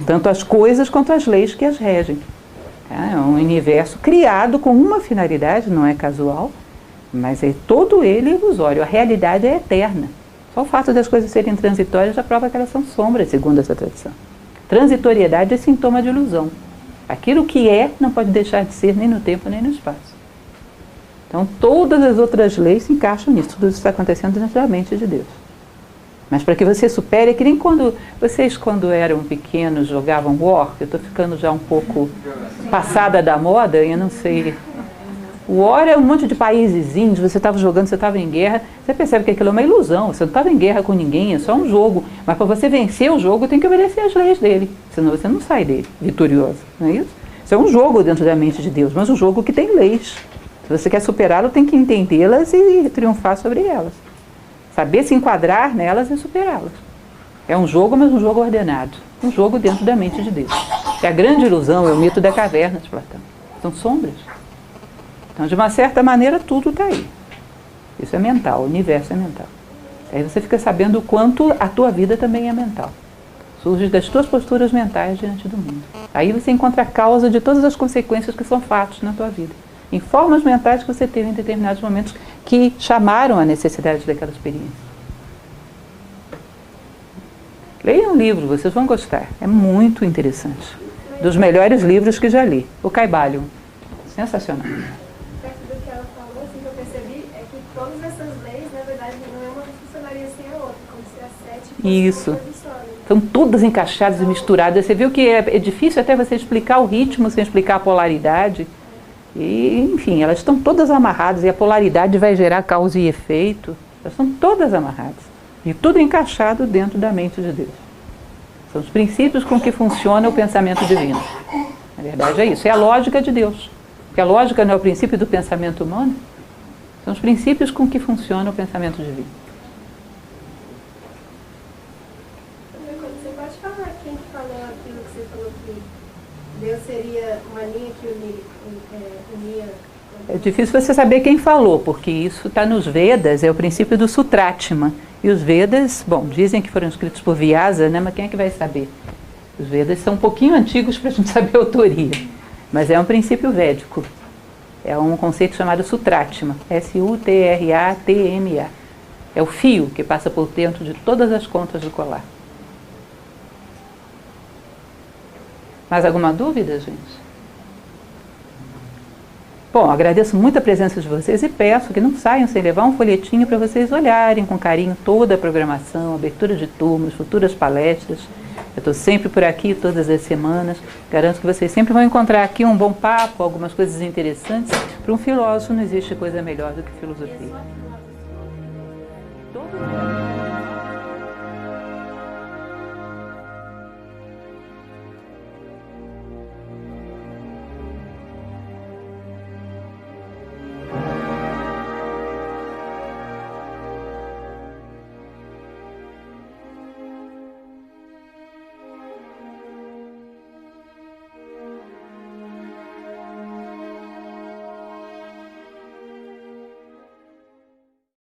Tanto as coisas quanto as leis que as regem. É um universo criado com uma finalidade, não é casual, mas é todo ele ilusório. A realidade é eterna. Só o fato das coisas serem transitórias já prova que elas são sombras, segundo essa tradição. Transitoriedade é sintoma de ilusão. Aquilo que é não pode deixar de ser nem no tempo nem no espaço. Então, todas as outras leis se encaixam nisso. Tudo isso está acontecendo dentro da mente de Deus. Mas para que você supere, é que nem quando vocês, quando eram pequenos, jogavam War. Eu estou ficando já um pouco passada da moda, eu não sei. O War é um monte de países índios, você estava jogando, você estava em guerra, você percebe que aquilo é uma ilusão, você não estava em guerra com ninguém, é só um jogo. Mas para você vencer o jogo, tem que obedecer às leis dele, senão você não sai dele vitorioso, não é isso? Isso é um jogo dentro da mente de Deus, mas um jogo que tem leis. Se você quer superá-lo, tem que entendê-las e triunfar sobre elas. Saber se enquadrar nelas e superá-las. É um jogo, mas um jogo ordenado. Um jogo dentro da mente de Deus. E a grande ilusão é o mito da caverna de Platão. São sombras. Então, de uma certa maneira, tudo está aí. Isso é mental, o universo é mental. Aí você fica sabendo o quanto a tua vida também é mental. Surge das tuas posturas mentais diante do mundo. Aí você encontra a causa de todas as consequências que são fatos na tua vida. em formas mentais que você teve em determinados momentos que chamaram a necessidade daquela experiência. Leiam um livro, vocês vão gostar. É muito interessante. Dos melhores livros que já li. O Caibalion. Sensacional. Perto do que ela falou, assim, que eu percebi, é que todas essas leis, na verdade, nenhuma funcionaria sem a outra, como se as 7 fossem Isso. uma coisa só, né? Estão todas encaixadas e misturadas. Você viu que é difícil até você explicar o ritmo sem explicar a polaridade. E, enfim, elas estão todas amarradas e a polaridade vai gerar causa e efeito. Elas estão todas amarradas. E tudo encaixado dentro da mente de Deus. São os princípios com que funciona o pensamento divino. Na verdade é isso, é a lógica de Deus. Porque a lógica não é o princípio do pensamento humano, são os princípios com que funciona o pensamento divino. Você pode falar quem que falou aquilo que você falou que Deus seria uma linha que unia... É difícil você saber quem falou, porque isso está nos Vedas, é o princípio do Sutratma. E os Vedas, bom, dizem que foram escritos por Vyasa, né? Mas quem é que vai saber? Os Vedas são um pouquinho antigos para a gente saber a autoria, mas é um princípio védico. É um conceito chamado Sutratma, S-U-T-R-A-T-M-A. É o fio que passa por dentro de todas as contas do colar. Mais alguma dúvida, gente? Bom, agradeço muito a presença de vocês e peço que não saiam sem levar um folhetinho para vocês olharem com carinho toda a programação, abertura de turmas, futuras palestras. Eu estou sempre por aqui, todas as semanas. Garanto que vocês sempre vão encontrar aqui um bom papo, algumas coisas interessantes. Para um filósofo não existe coisa melhor do que filosofia. Todo mundo.